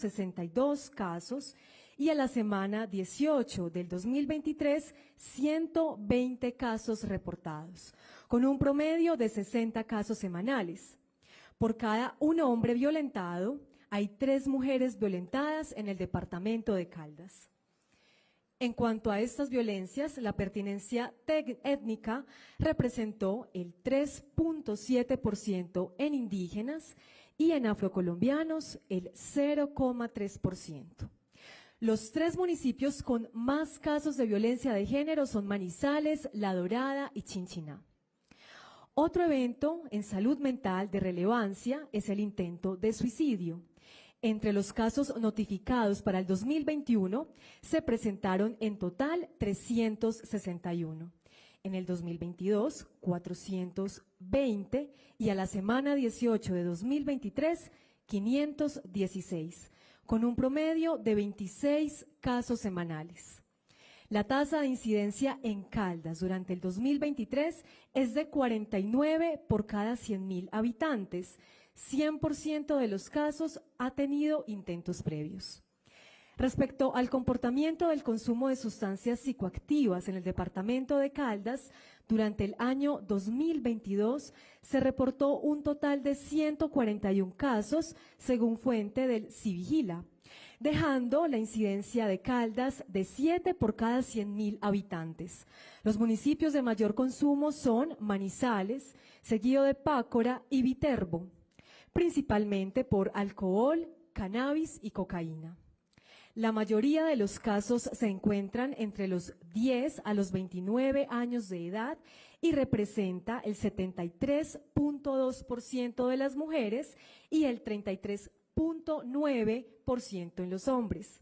62 casos y a la semana 18 del 2023, 120 casos reportados, con un promedio de 60 casos semanales. Por cada un hombre violentado, hay 3 mujeres violentadas en el departamento de Caldas. En cuanto a estas violencias, la pertinencia étnica representó el 3.7% en indígenas y en afrocolombianos el 0.3%. Los 3 municipios con más casos de violencia de género son Manizales, La Dorada y Chinchiná. Otro evento en salud mental de relevancia es el intento de suicidio. Entre los casos notificados para el 2021 se presentaron en total 361. En el 2022, 420 y a la semana 18 de 2023, 516, con un promedio de 26 casos semanales. La tasa de incidencia en Caldas durante el 2023 es de 49 por cada 100.000 habitantes. 100% de los casos ha tenido intentos previos. Respecto al comportamiento del consumo de sustancias psicoactivas en el departamento de Caldas, durante el año 2022 se reportó un total de 141 casos, según fuente del Civigila, dejando la incidencia de Caldas de 7 por cada 100.000 habitantes. Los municipios de mayor consumo son Manizales, seguido de Pácora y Viterbo, principalmente por alcohol, cannabis y cocaína. La mayoría de los casos se encuentran entre los 10 a los 29 años de edad y representa el 73.2% de las mujeres y el 33.9% en los hombres.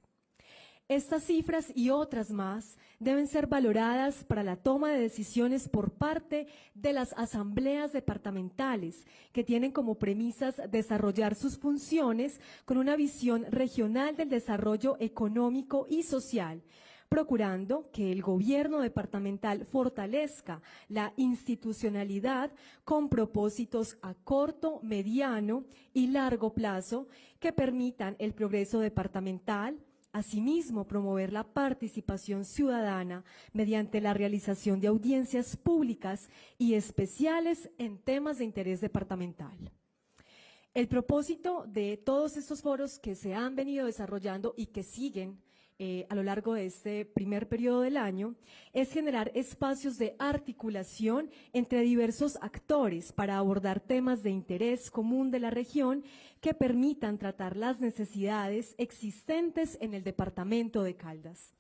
Estas cifras y otras más deben ser valoradas para la toma de decisiones por parte de las asambleas departamentales, que tienen como premisas desarrollar sus funciones con una visión regional del desarrollo económico y social, procurando que el gobierno departamental fortalezca la institucionalidad con propósitos a corto, mediano y largo plazo que permitan el progreso departamental. Asimismo, promover la participación ciudadana mediante la realización de audiencias públicas y especiales en temas de interés departamental. El propósito de todos estos foros que se han venido desarrollando y que siguen a lo largo de este primer periodo del año es generar espacios de articulación entre diversos actores para abordar temas de interés común de la región que permitan tratar las necesidades existentes en el departamento de Caldas.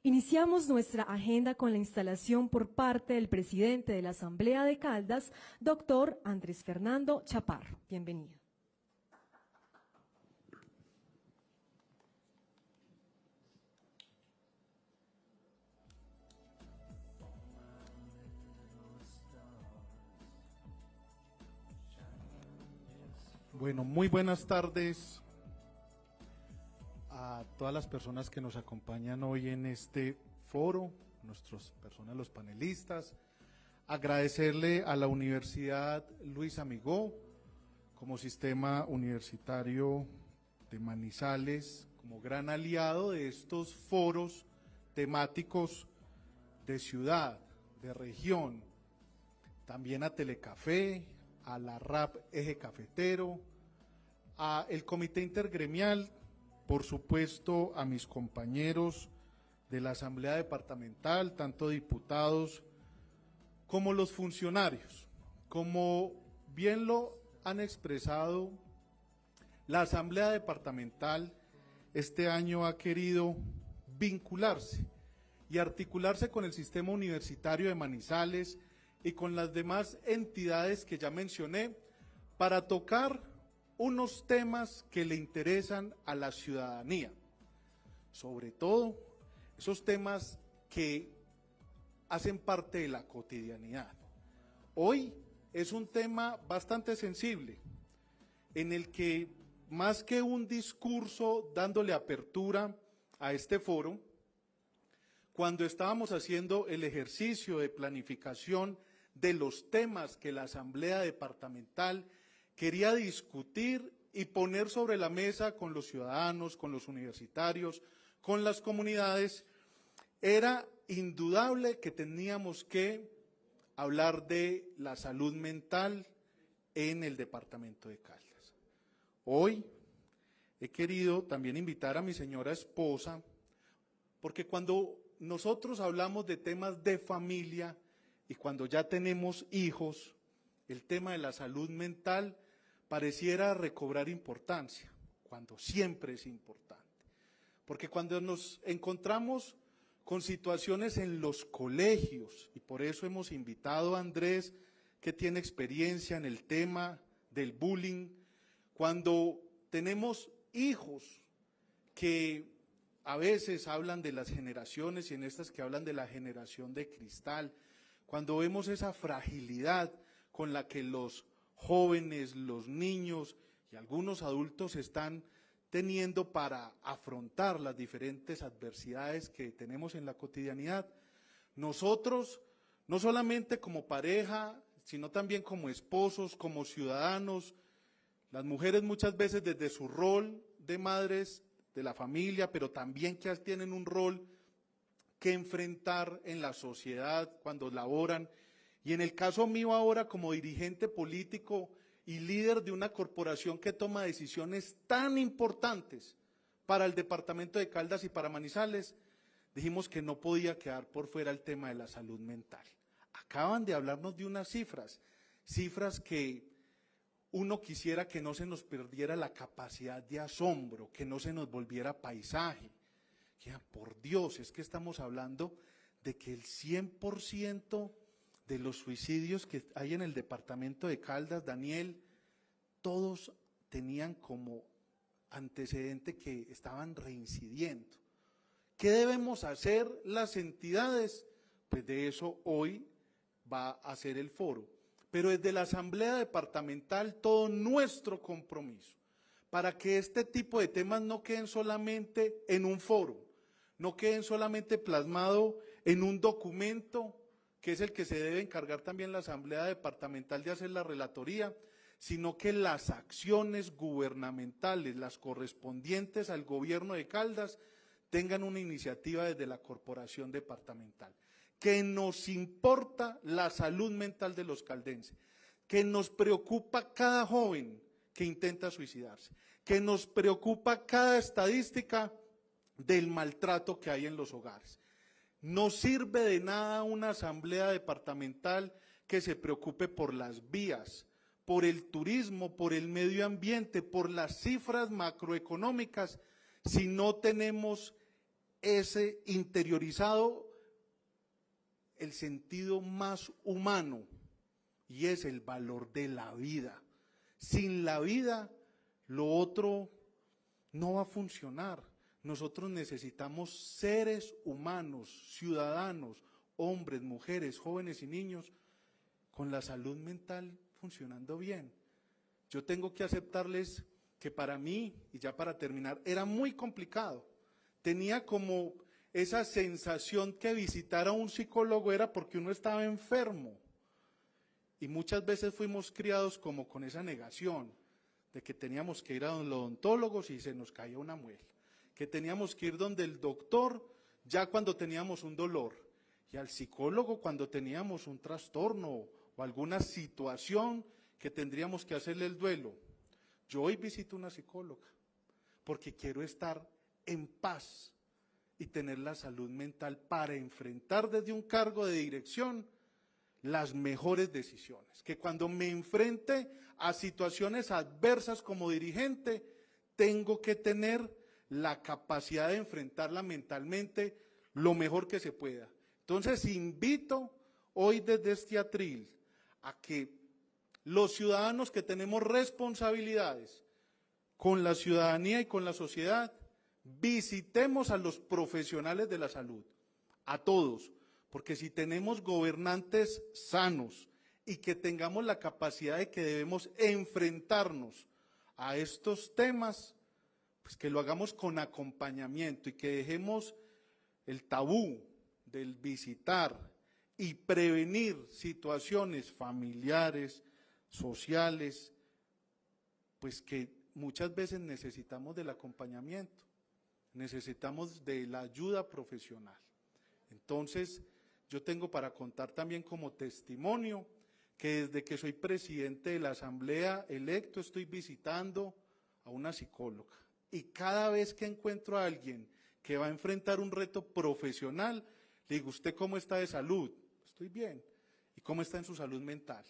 Iniciamos nuestra agenda con la instalación por parte del presidente de la Asamblea de Caldas, doctor Andrés Fernando Chaparro. Bienvenido. Bueno, muy buenas tardes a todas las personas que nos acompañan hoy en este foro, nuestras personas, los panelistas. Agradecerle a la Universidad Luis Amigó como sistema universitario de Manizales, como gran aliado de estos foros temáticos de ciudad, de región, también a Telecafé, a la RAP Eje Cafetero, a el Comité Intergremial, por supuesto a mis compañeros de la Asamblea Departamental, tanto diputados como los funcionarios. Como bien lo han expresado, la Asamblea Departamental este año ha querido vincularse y articularse con el sistema universitario de Manizales y con las demás entidades que ya mencioné para tocar unos temas que le interesan a la ciudadanía, sobre todo esos temas que hacen parte de la cotidianidad. Hoy es un tema bastante sensible, en el que más que un discurso dándole apertura a este foro, cuando estábamos haciendo el ejercicio de planificación de los temas que la Asamblea Departamental quería discutir y poner sobre la mesa con los ciudadanos, con los universitarios, con las comunidades, era indudable que teníamos que hablar de la salud mental en el departamento de Caldas. Hoy he querido también invitar a mi señora esposa, porque cuando nosotros hablamos de temas de familia y cuando ya tenemos hijos, el tema de la salud mental pareciera recobrar importancia, cuando siempre es importante. Porque cuando nos encontramos con situaciones en los colegios, y por eso hemos invitado a Andrés, que tiene experiencia en el tema del bullying, cuando tenemos hijos que a veces hablan de las generaciones y en estas que hablan de la generación de cristal, cuando vemos esa fragilidad con la que los jóvenes, los niños y algunos adultos están teniendo para afrontar las diferentes adversidades que tenemos en la cotidianidad, nosotros, no solamente como pareja, sino también como esposos, como ciudadanos, las mujeres muchas veces desde su rol de madres de la familia, pero también que tienen un rol que enfrentar en la sociedad cuando laboran, y en el caso mío ahora como dirigente político y líder de una corporación que toma decisiones tan importantes para el departamento de Caldas y para Manizales, dijimos que no podía quedar por fuera el tema de la salud mental. Acaban de hablarnos de unas cifras que uno quisiera que no se nos perdiera la capacidad de asombro, que no se nos volviera paisaje. Ya, por Dios, es que estamos hablando de que el 100% de los suicidios que hay en el departamento de Caldas, Daniel, todos tenían como antecedente que estaban reincidiendo. ¿Qué debemos hacer las entidades? Pues de eso hoy va a ser el foro. Pero desde la Asamblea Departamental todo nuestro compromiso para que este tipo de temas no queden solamente en un foro, no queden solamente plasmados en un documento, que es el que se debe encargar también la Asamblea Departamental de hacer la relatoría, sino que las acciones gubernamentales, las correspondientes al gobierno de Caldas, tengan una iniciativa desde la corporación departamental. Que nos importa la salud mental de los caldenses, que nos preocupa cada joven que intenta suicidarse, que nos preocupa cada estadística del maltrato que hay en los hogares. No sirve de nada una asamblea departamental que se preocupe por las vías, por el turismo, por el medio ambiente, por las cifras macroeconómicas, si no tenemos ese interiorizado el sentido más humano, y es el valor de la vida. Sin la vida, lo otro no va a funcionar. Nosotros necesitamos seres humanos, ciudadanos, hombres, mujeres, jóvenes y niños, con la salud mental funcionando bien. Yo tengo que aceptarles que para mí, y ya para terminar, era muy complicado. Tenía como esa sensación que visitar a un psicólogo era porque uno estaba enfermo. Y muchas veces fuimos criados como con esa negación de que teníamos que ir a los odontólogos y se nos caía una muela, que teníamos que ir donde el doctor ya cuando teníamos un dolor y al psicólogo cuando teníamos un trastorno o alguna situación que tendríamos que hacerle el duelo. Yo hoy visito una psicóloga porque quiero estar en paz y tener la salud mental para enfrentar desde un cargo de dirección las mejores decisiones, que cuando me enfrente a situaciones adversas como dirigente, tengo que tener la capacidad de enfrentarla mentalmente lo mejor que se pueda. Entonces invito hoy desde este atril a que los ciudadanos que tenemos responsabilidades con la ciudadanía y con la sociedad, visitemos a los profesionales de la salud, a todos, porque si tenemos gobernantes sanos y que tengamos la capacidad de que debemos enfrentarnos a estos temas, pues que lo hagamos con acompañamiento y que dejemos el tabú del visitar y prevenir situaciones familiares, sociales, pues que muchas veces necesitamos del acompañamiento, necesitamos de la ayuda profesional. Entonces, yo tengo para contar también como testimonio que desde que soy presidente de la asamblea electo estoy visitando a una psicóloga y cada vez que encuentro a alguien que va a enfrentar un reto profesional, le digo, ¿usted cómo está de salud? Estoy bien. ¿Y cómo está en su salud mental?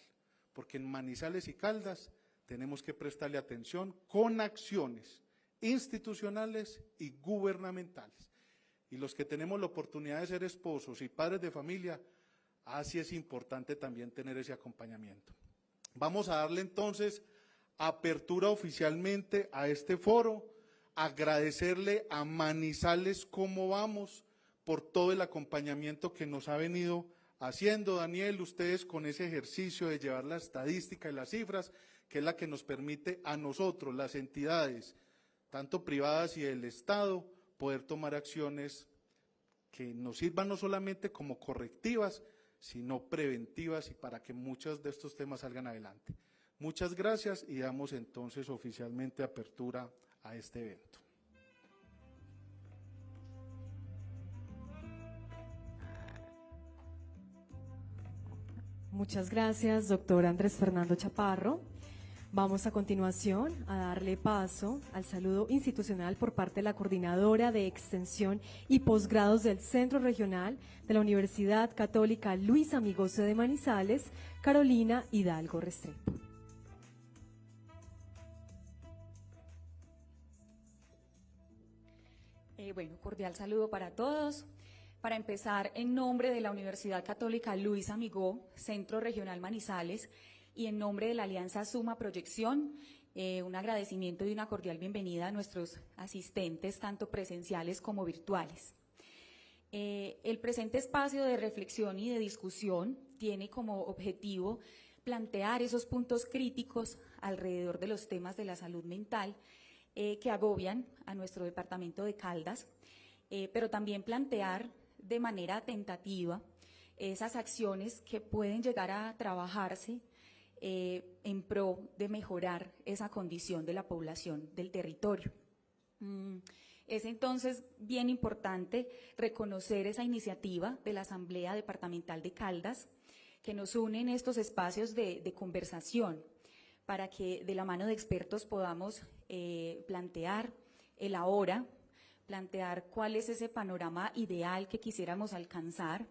Porque en Manizales y Caldas tenemos que prestarle atención con acciones institucionales y gubernamentales. Y los que tenemos la oportunidad de ser esposos y padres de familia, así es importante también tener ese acompañamiento. Vamos a darle entonces apertura oficialmente a este foro, agradecerle a Manizales cómo vamos por todo el acompañamiento que nos ha venido haciendo. Daniel, ustedes con ese ejercicio de llevar la estadística y las cifras, que es la que nos permite a nosotros, las entidades, tanto privadas y del Estado, poder tomar acciones que nos sirvan no solamente como correctivas, sino preventivas y para que muchos de estos temas salgan adelante. Muchas gracias y damos entonces oficialmente apertura a este evento. Muchas gracias, doctor Andrés Fernando Chaparro. Vamos a continuación a darle paso al saludo institucional por parte de la Coordinadora de Extensión y Posgrados del Centro Regional de la Universidad Católica Luis Amigose de Manizales, Carolina Hidalgo Restrepo. Bueno, cordial saludo para todos. Para empezar, en nombre de la Universidad Católica Luis Amigó, Centro Regional Manizales, y en nombre de la Alianza Suma Proyección, un agradecimiento y una cordial bienvenida a nuestros asistentes, tanto presenciales como virtuales. El presente espacio de reflexión y de discusión tiene como objetivo plantear esos puntos críticos alrededor de los temas de la salud mental que agobian a nuestro departamento de Caldas, pero también plantear de manera tentativa esas acciones que pueden llegar a trabajarse en pro de mejorar esa condición de la población del territorio. Es entonces bien importante reconocer esa iniciativa de la Asamblea Departamental de Caldas que nos une en estos espacios de conversación para que de la mano de expertos podamos plantear el ahora, plantear cuál es ese panorama ideal que quisiéramos alcanzar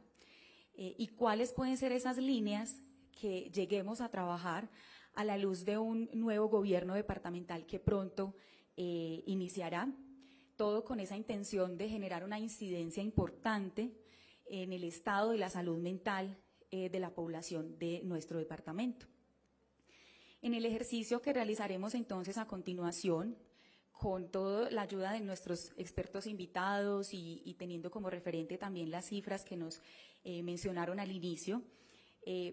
y cuáles pueden ser esas líneas que lleguemos a trabajar a la luz de un nuevo gobierno departamental que pronto iniciará, todo con esa intención de generar una incidencia importante en el estado de la salud mental de la población de nuestro departamento. En el ejercicio que realizaremos entonces a continuación, con toda la ayuda de nuestros expertos invitados y teniendo como referente también las cifras que nos mencionaron al inicio,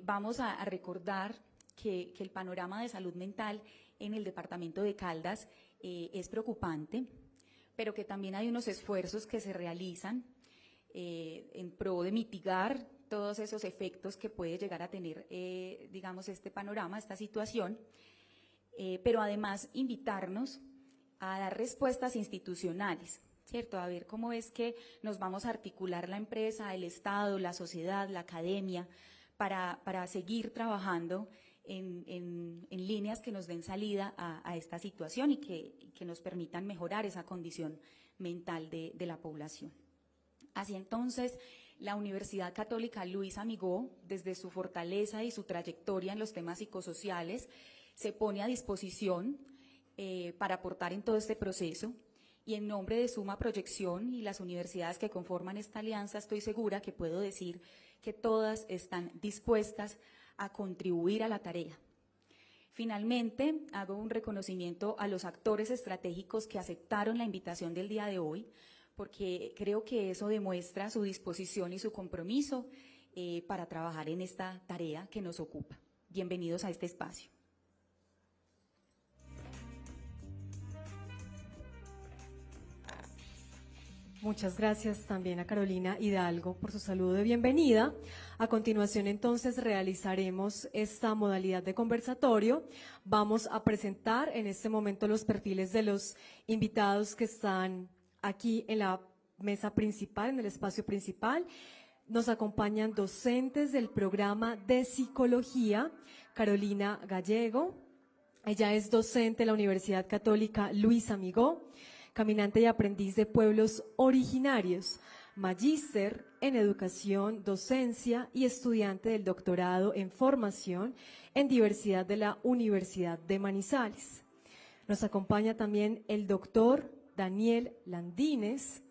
vamos a recordar que el panorama de salud mental en el departamento de Caldas es preocupante, pero que también hay unos esfuerzos que se realizan en pro de mitigar todos esos efectos que puede llegar a tener, digamos, este panorama, esta situación, pero además invitarnos a dar respuestas institucionales, ¿cierto? A ver cómo es que nos vamos a articular la empresa, el Estado, la sociedad, la academia, para seguir trabajando en líneas que nos den salida a esta situación y que nos permitan mejorar esa condición mental de la población. Así entonces, la Universidad Católica Luis Amigó, desde su fortaleza y su trayectoria en los temas psicosociales, se pone a disposición para aportar en todo este proceso, y en nombre de Suma Proyección y las universidades que conforman esta alianza, estoy segura que puedo decir que todas están dispuestas a contribuir a la tarea. Finalmente, hago un reconocimiento a los actores estratégicos que aceptaron la invitación del día de hoy, porque creo que eso demuestra su disposición y su compromiso para trabajar en esta tarea que nos ocupa. Bienvenidos a este espacio. Muchas gracias también a Carolina Hidalgo por su saludo de bienvenida. A continuación, entonces, realizaremos esta modalidad de conversatorio. Vamos a presentar en este momento los perfiles de los invitados que están aquí en la mesa principal, en el espacio principal. Nos acompañan docentes del programa de psicología, Carolina Gallego. Ella es docente de la Universidad Católica Luis Amigó, caminante y aprendiz de pueblos originarios, magíster en educación, docencia y estudiante del doctorado en formación en diversidad de la Universidad de Manizales. Nos acompaña también el doctor Daniel Landines.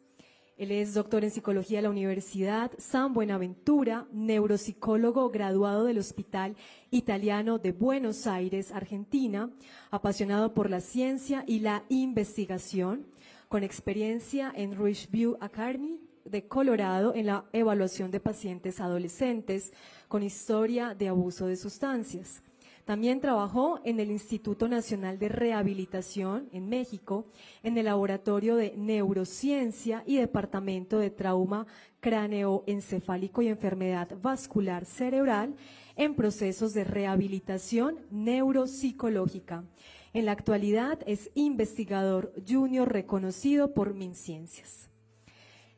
Él es doctor en psicología de la Universidad San Buenaventura, neuropsicólogo graduado del Hospital Italiano de Buenos Aires, Argentina, apasionado por la ciencia y la investigación, con experiencia en Ridgeview Academy de Colorado en la evaluación de pacientes adolescentes con historia de abuso de sustancias. También trabajó en el Instituto Nacional de Rehabilitación en México, en el Laboratorio de Neurociencia y Departamento de Trauma Cráneoencefálico y Enfermedad Vascular Cerebral en procesos de rehabilitación neuropsicológica. En la actualidad es investigador junior reconocido por MinCiencias.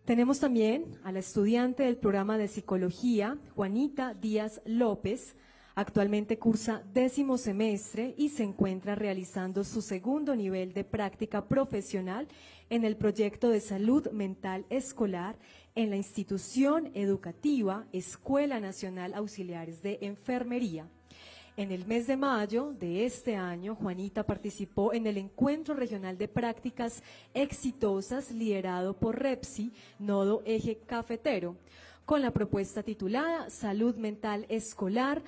Tenemos también a la estudiante del programa de psicología, Juanita Díaz López. Actualmente cursa 10º semestre y se encuentra realizando su segundo nivel de práctica profesional en el proyecto de salud mental escolar en la institución educativa Escuela Nacional Auxiliares de Enfermería. En el mes de mayo de este año, Juanita participó en el Encuentro Regional de Prácticas Exitosas liderado por REPSI, Nodo Eje Cafetero, con la propuesta titulada Salud Mental Escolar,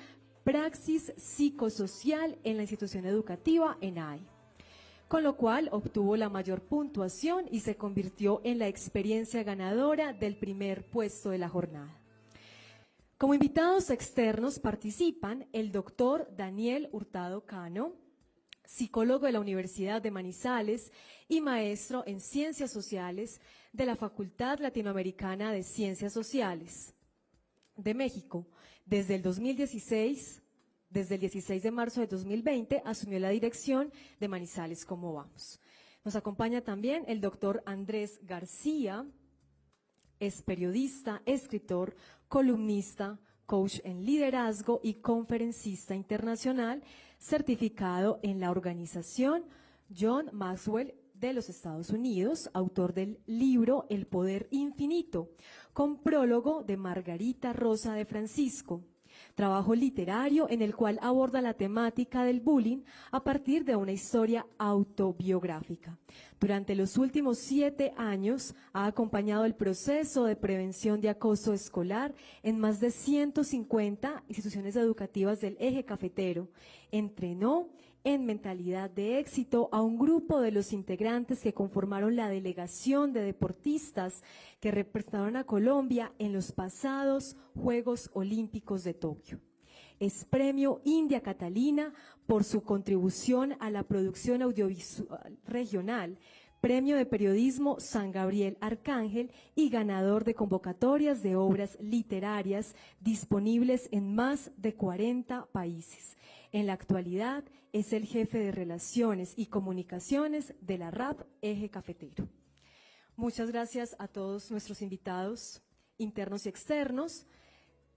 Praxis Psicosocial en la Institución Educativa ENAI, con lo cual obtuvo la mayor puntuación y se convirtió en la experiencia ganadora del primer puesto de la jornada. Como invitados externos participan el doctor Daniel Hurtado Cano, psicólogo de la Universidad de Manizales y maestro en Ciencias Sociales de la Facultad Latinoamericana de Ciencias Sociales de México. Desde el 2016, desde el 16 de marzo de 2020, asumió la dirección de Manizales Cómo Vamos. Nos acompaña también el doctor Andrés García, es periodista, escritor, columnista, coach en liderazgo y conferencista internacional, certificado en la organización John Maxwell de los Estados Unidos, autor del libro El Poder Infinito, con prólogo de Margarita Rosa de Francisco. Trabajo literario en el cual aborda la temática del bullying a partir de una historia autobiográfica. Durante los últimos 7 años ha acompañado el proceso de prevención de acoso escolar en más de 150 instituciones educativas del eje cafetero. Entrenó en mentalidad de éxito a un grupo de los integrantes que conformaron la delegación de deportistas que representaron a Colombia en los pasados Juegos Olímpicos de Tokio. Es premio India Catalina por su contribución a la producción audiovisual regional, premio de periodismo San Gabriel Arcángel y ganador de convocatorias de obras literarias disponibles en más de 40 países. En la actualidad es el jefe de Relaciones y Comunicaciones de la RAP Eje Cafetero. Muchas gracias a todos nuestros invitados internos y externos,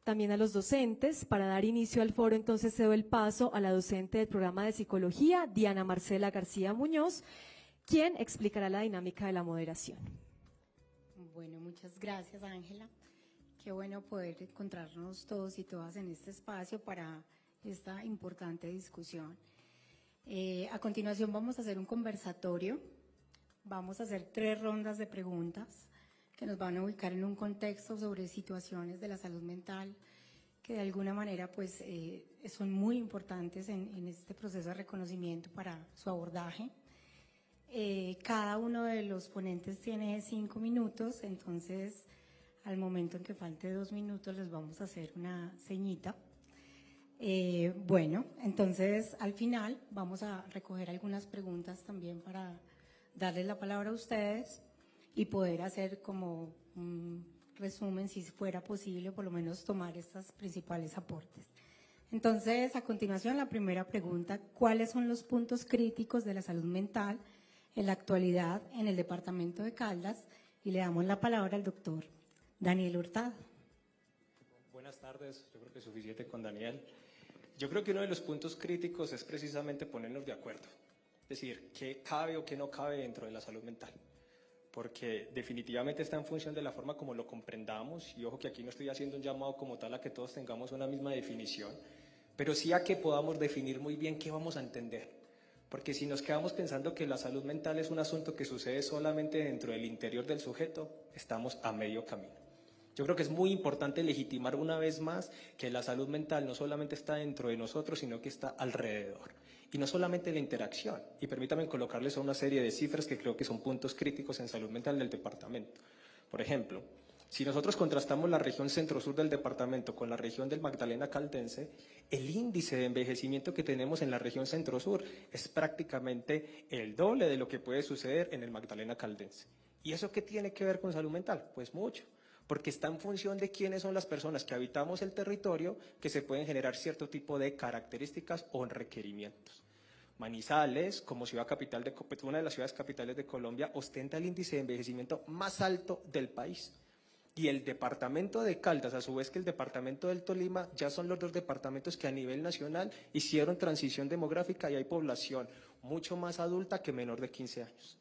también a los docentes. Para dar inicio al foro, entonces cedo el paso a la docente del programa de psicología, Diana Marcela García Muñoz, quien explicará la dinámica de la moderación. Bueno, muchas gracias, Ángela. Qué bueno poder encontrarnos todos y todas en este espacio para esta importante discusión. A continuación vamos a hacer un conversatorio, vamos a hacer 3 rondas de preguntas que nos van a ubicar en un contexto sobre situaciones de la salud mental que de alguna manera pues son muy importantes en este proceso de reconocimiento para su abordaje. Cada uno de los ponentes tiene 5 minutos, entonces al momento en que falte 2 minutos les vamos a hacer una ceñita. Bueno, entonces al final vamos a recoger algunas preguntas también para darles la palabra a ustedes y poder hacer como un resumen, si fuera posible, por lo menos tomar estos principales aportes. Entonces, a continuación, la primera pregunta: ¿cuáles son los puntos críticos de la salud mental en la actualidad en el departamento de Caldas? Y le damos la palabra al doctor Daniel Hurtado. Buenas tardes, yo creo que es suficiente con Daniel. Yo creo que uno de los puntos críticos es precisamente ponernos de acuerdo, es decir, qué cabe o qué no cabe dentro de la salud mental, porque definitivamente está en función de la forma como lo comprendamos, y ojo que aquí no estoy haciendo un llamado como tal a que todos tengamos una misma definición, pero sí a que podamos definir muy bien qué vamos a entender, porque si nos quedamos pensando que la salud mental es un asunto que sucede solamente dentro del interior del sujeto, estamos a medio camino. Yo creo que es muy importante legitimar una vez más que la salud mental no solamente está dentro de nosotros, sino que está alrededor. Y no solamente la interacción. Y permítanme colocarles una serie de cifras que creo que son puntos críticos en salud mental del departamento. Por ejemplo, si nosotros contrastamos la región centro-sur del departamento con la región del Magdalena Caldense, el índice de envejecimiento que tenemos en la región centro-sur es prácticamente el doble de lo que puede suceder en el Magdalena Caldense. ¿Y eso qué tiene que ver con salud mental? Pues mucho, porque está en función de quiénes son las personas que habitamos el territorio que se pueden generar cierto tipo de características o requerimientos. Manizales, como ciudad capital una de las ciudades capitales de Colombia, ostenta el índice de envejecimiento más alto del país. Y el departamento de Caldas, a su vez que el departamento del Tolima, ya son los dos departamentos que a nivel nacional hicieron transición demográfica y hay población mucho más adulta que menor de 15 años.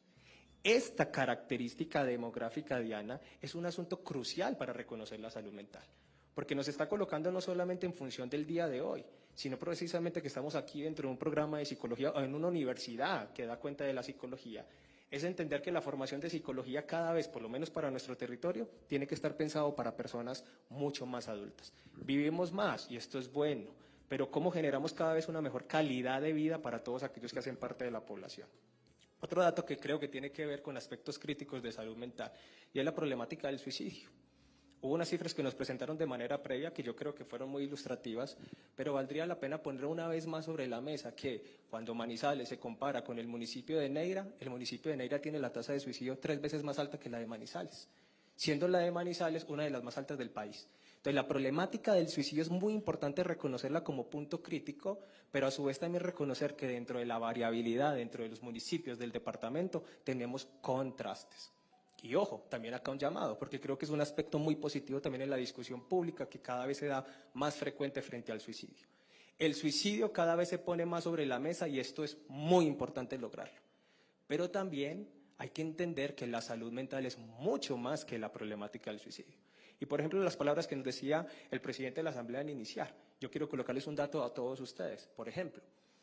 Esta característica demográfica, Diana, es un asunto crucial para reconocer la salud mental, porque nos está colocando no solamente en función del día de hoy, sino precisamente que estamos aquí dentro de un programa de psicología o en una universidad que da cuenta de la psicología. Es entender que la formación de psicología cada vez, por lo menos para nuestro territorio, tiene que estar pensado para personas mucho más adultas. Vivimos más y esto es bueno, pero ¿cómo generamos cada vez una mejor calidad de vida para todos aquellos que hacen parte de la población? Otro dato que creo que tiene que ver con aspectos críticos de salud mental y es la problemática del suicidio. Hubo unas cifras que nos presentaron de manera previa que yo creo que fueron muy ilustrativas, pero valdría la pena poner una vez más sobre la mesa que cuando Manizales se compara con el municipio de Neira, el municipio de Neira tiene la tasa de suicidio 3 veces más alta que la de Manizales, siendo la de Manizales una de las más altas del país. Entonces, la problemática del suicidio es muy importante reconocerla como punto crítico, pero a su vez también reconocer que dentro de la variabilidad, dentro de los municipios del departamento, tenemos contrastes. Y ojo, también acá un llamado, porque creo que es un aspecto muy positivo también en la discusión pública que cada vez se da más frecuente frente al suicidio. El suicidio cada vez se pone más sobre la mesa y esto es muy importante lograrlo. Pero también hay que entender que la salud mental es mucho más que la problemática del suicidio. Y por ejemplo, las palabras que nos decía el presidente de la Asamblea al iniciar, yo quiero colocarles un dato a todos ustedes. Por ejemplo,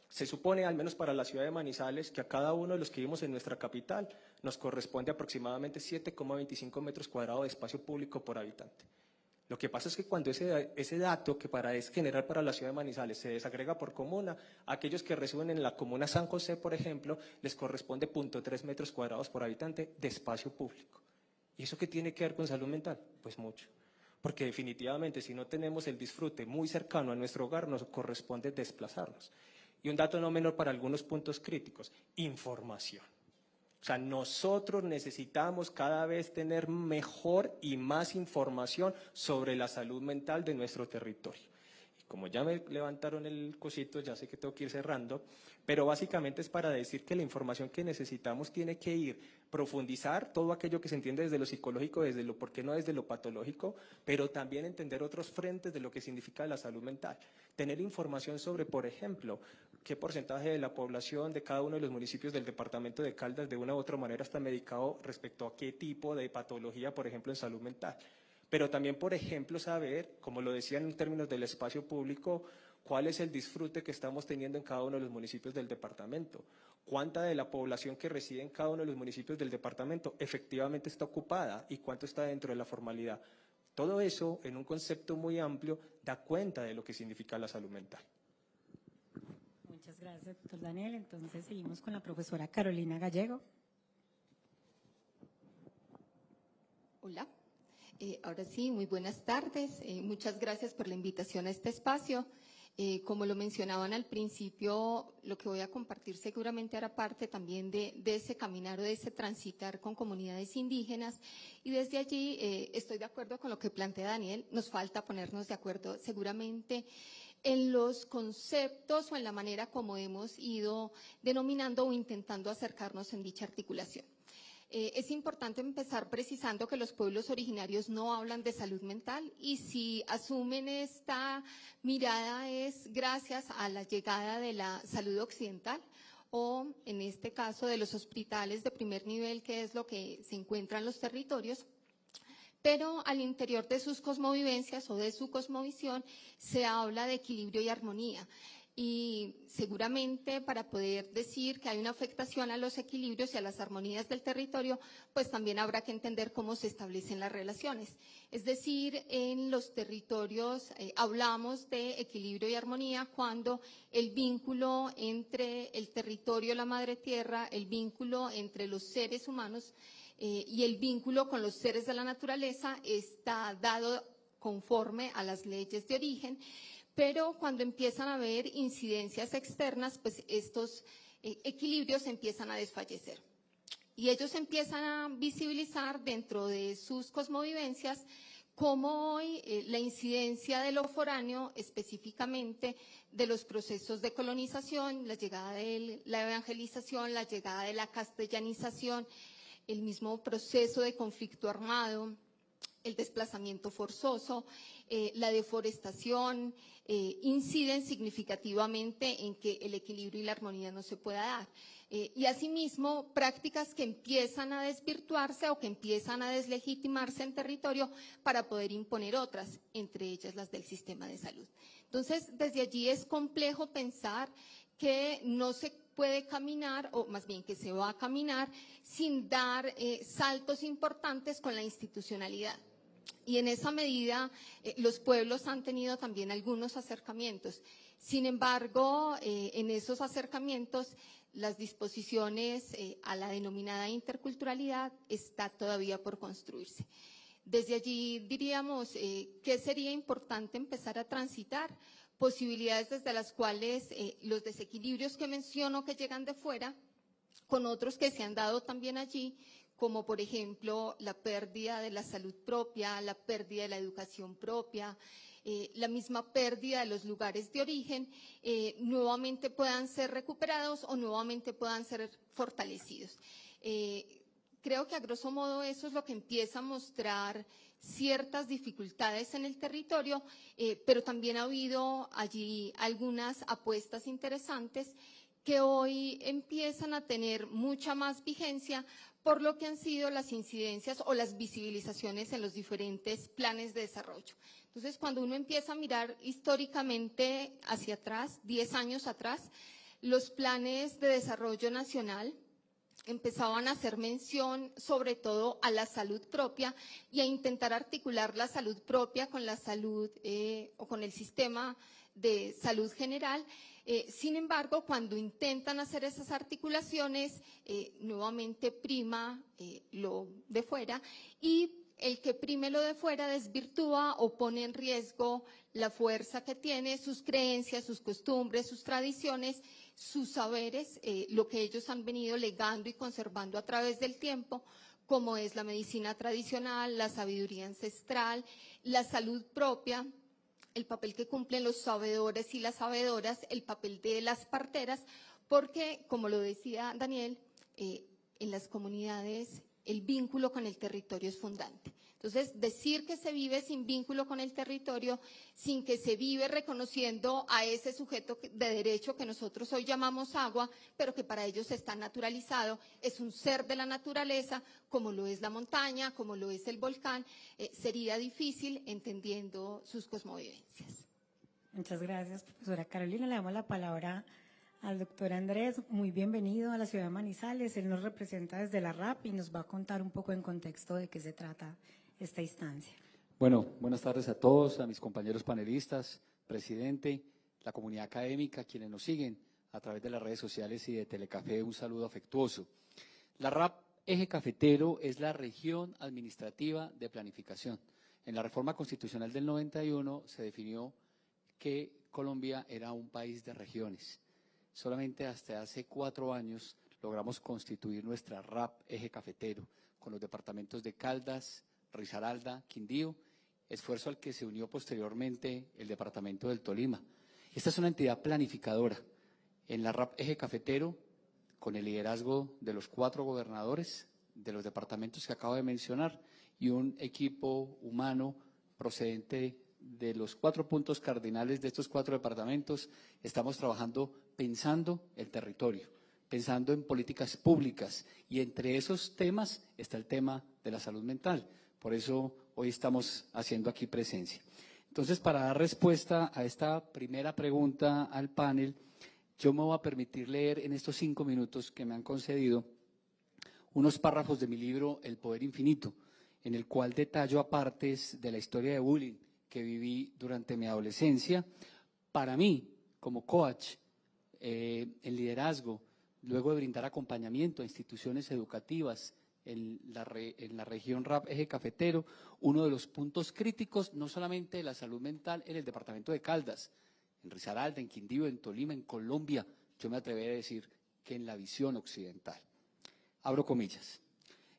se supone, al menos para la ciudad de Manizales, que a cada uno de los que vivimos en nuestra capital nos corresponde aproximadamente 7,25 metros cuadrados de espacio público por habitante. Lo que pasa es que cuando ese dato que es general para la ciudad de Manizales se desagrega por comuna, a aquellos que residen en la comuna San José, por ejemplo, les corresponde 0,3 metros cuadrados por habitante de espacio público. ¿Y eso qué tiene que ver con salud mental? Pues mucho. Porque definitivamente si no tenemos el disfrute muy cercano a nuestro hogar, nos corresponde desplazarnos. Y un dato no menor para algunos puntos críticos, información. O sea, nosotros necesitamos cada vez tener mejor y más información sobre la salud mental de nuestro territorio. Y como ya me levantaron el cosito, ya sé que tengo que ir cerrando, pero básicamente es para decir que la información que necesitamos tiene que ir profundizar todo aquello que se entiende desde lo psicológico, ¿por qué no desde lo patológico? Pero también entender otros frentes de lo que significa la salud mental. Tener información sobre, por ejemplo, qué porcentaje de la población de cada uno de los municipios del departamento de Caldas de una u otra manera está medicado respecto a qué tipo de patología, por ejemplo, en salud mental. Pero también, por ejemplo, saber, como lo decían en términos del espacio público, cuál es el disfrute que estamos teniendo en cada uno de los municipios del departamento, cuánta de la población que reside en cada uno de los municipios del departamento efectivamente está ocupada y cuánto está dentro de la formalidad. Todo eso, en un concepto muy amplio, da cuenta de lo que significa la salud mental. Muchas gracias, doctor Daniel. Entonces seguimos con la profesora Carolina Gallego. Hola. Ahora sí, muy buenas tardes. Muchas gracias por la invitación a este espacio. Como lo mencionaban al principio, lo que voy a compartir seguramente hará parte también de ese caminar o de ese transitar con comunidades indígenas. Y desde allí estoy de acuerdo con lo que plantea Daniel. Nos falta ponernos de acuerdo seguramente en los conceptos o en la manera como hemos ido denominando o intentando acercarnos en dicha articulación. Es importante empezar precisando que los pueblos originarios no hablan de salud mental y si asumen esta mirada es gracias a la llegada de la salud occidental o en este caso de los hospitales de primer nivel, que es lo que se encuentra en los territorios. Pero al interior de sus cosmovivencias o de su cosmovisión se habla de equilibrio y armonía. Y seguramente para poder decir que hay una afectación a los equilibrios y a las armonías del territorio, pues también habrá que entender cómo se establecen las relaciones. Es decir, en los territorios hablamos de equilibrio y armonía cuando el vínculo entre el territorio, la madre tierra, el vínculo entre los seres humanos y el vínculo con los seres de la naturaleza está dado conforme a las leyes de origen. Pero cuando empiezan a haber incidencias externas, pues estos equilibrios empiezan a desfallecer. Y ellos empiezan a visibilizar dentro de sus cosmovivencias cómo hoy la incidencia de lo foráneo, específicamente de los procesos de colonización, la llegada de la evangelización, la llegada de la castellanización, el mismo proceso de conflicto armado, el desplazamiento forzoso, la deforestación, inciden significativamente en que el equilibrio y la armonía no se pueda dar. Y asimismo, prácticas que empiezan a desvirtuarse o que empiezan a deslegitimarse en territorio para poder imponer otras, entre ellas las del sistema de salud. Entonces, desde allí es complejo pensar que no se puede caminar, o más bien que se va a caminar, sin dar saltos importantes con la institucionalidad. Y en esa medida los pueblos han tenido también algunos acercamientos. Sin embargo, en esos acercamientos las disposiciones a la denominada interculturalidad está todavía por construirse. Desde allí diríamos que sería importante empezar a transitar posibilidades desde las cuales los desequilibrios que menciono que llegan de fuera, con otros que se han dado también allí, como por ejemplo la pérdida de la salud propia, la pérdida de la educación propia, la misma pérdida de los lugares de origen, nuevamente puedan ser recuperados o nuevamente puedan ser fortalecidos. Creo que a grosso modo eso es lo que empieza a mostrar ciertas dificultades en el territorio, pero también ha habido allí algunas apuestas interesantes que hoy empiezan a tener mucha más vigencia por lo que han sido las incidencias o las visibilizaciones en los diferentes planes de desarrollo. Entonces, cuando uno empieza a mirar históricamente hacia atrás, 10 años atrás, los planes de desarrollo nacional empezaban a hacer mención sobre todo a la salud propia y a intentar articular la salud propia con la salud o con el sistema de salud general. Sin embargo, cuando intentan hacer esas articulaciones, nuevamente prima lo de fuera y el que prime lo de fuera desvirtúa o pone en riesgo la fuerza que tiene, sus creencias, sus costumbres, sus tradiciones, sus saberes, lo que ellos han venido legando y conservando a través del tiempo, como es la medicina tradicional, la sabiduría ancestral, la salud propia, el papel que cumplen los sabedores y las sabedoras, el papel de las parteras, porque, como lo decía Daniel, en las comunidades el vínculo con el territorio es fundante. Entonces, decir que se vive sin vínculo con el territorio, sin que se vive reconociendo a ese sujeto de derecho que nosotros hoy llamamos agua, pero que para ellos está naturalizado, es un ser de la naturaleza, como lo es la montaña, como lo es el volcán, sería difícil entendiendo sus cosmovivencias. Muchas gracias, profesora Carolina. Le damos la palabra al doctor Andrés. Muy bienvenido a la ciudad de Manizales. Él nos representa desde la RAP y nos va a contar un poco en contexto de qué se trata esta instancia. Bueno, buenas tardes a todos, a mis compañeros panelistas, presidente, la comunidad académica, quienes nos siguen a través de las redes sociales y de Telecafé, un saludo afectuoso. La RAP Eje Cafetero es la región administrativa de planificación. En la reforma constitucional del 91 se definió que Colombia era un país de regiones. Solamente hasta hace 4 años logramos constituir nuestra RAP Eje Cafetero, con los departamentos de Caldas, Risaralda, Quindío, esfuerzo al que se unió posteriormente el departamento del Tolima. Esta es una entidad planificadora. En la RAP Eje Cafetero, con el liderazgo de los 4 gobernadores de los departamentos que acabo de mencionar y un equipo humano procedente de los 4 puntos cardinales de estos 4 departamentos, estamos trabajando pensando el territorio, pensando en políticas públicas, y entre esos temas está el tema de la salud mental. Por eso hoy estamos haciendo aquí presencia. Entonces, para dar respuesta a esta primera pregunta al panel, yo me voy a permitir leer en estos 5 minutos que me han concedido unos párrafos de mi libro El Poder Infinito, en el cual detallo apartes de la historia de bullying que viví durante mi adolescencia. Para mí, como coach, el liderazgo, luego de brindar acompañamiento a instituciones educativas en la región RAP Eje Cafetero, uno de los puntos críticos, no solamente de la salud mental en el departamento de Caldas, en Risaralda, en Quindío, en Tolima, en Colombia, yo me atrevería a decir que en la visión occidental. Abro comillas.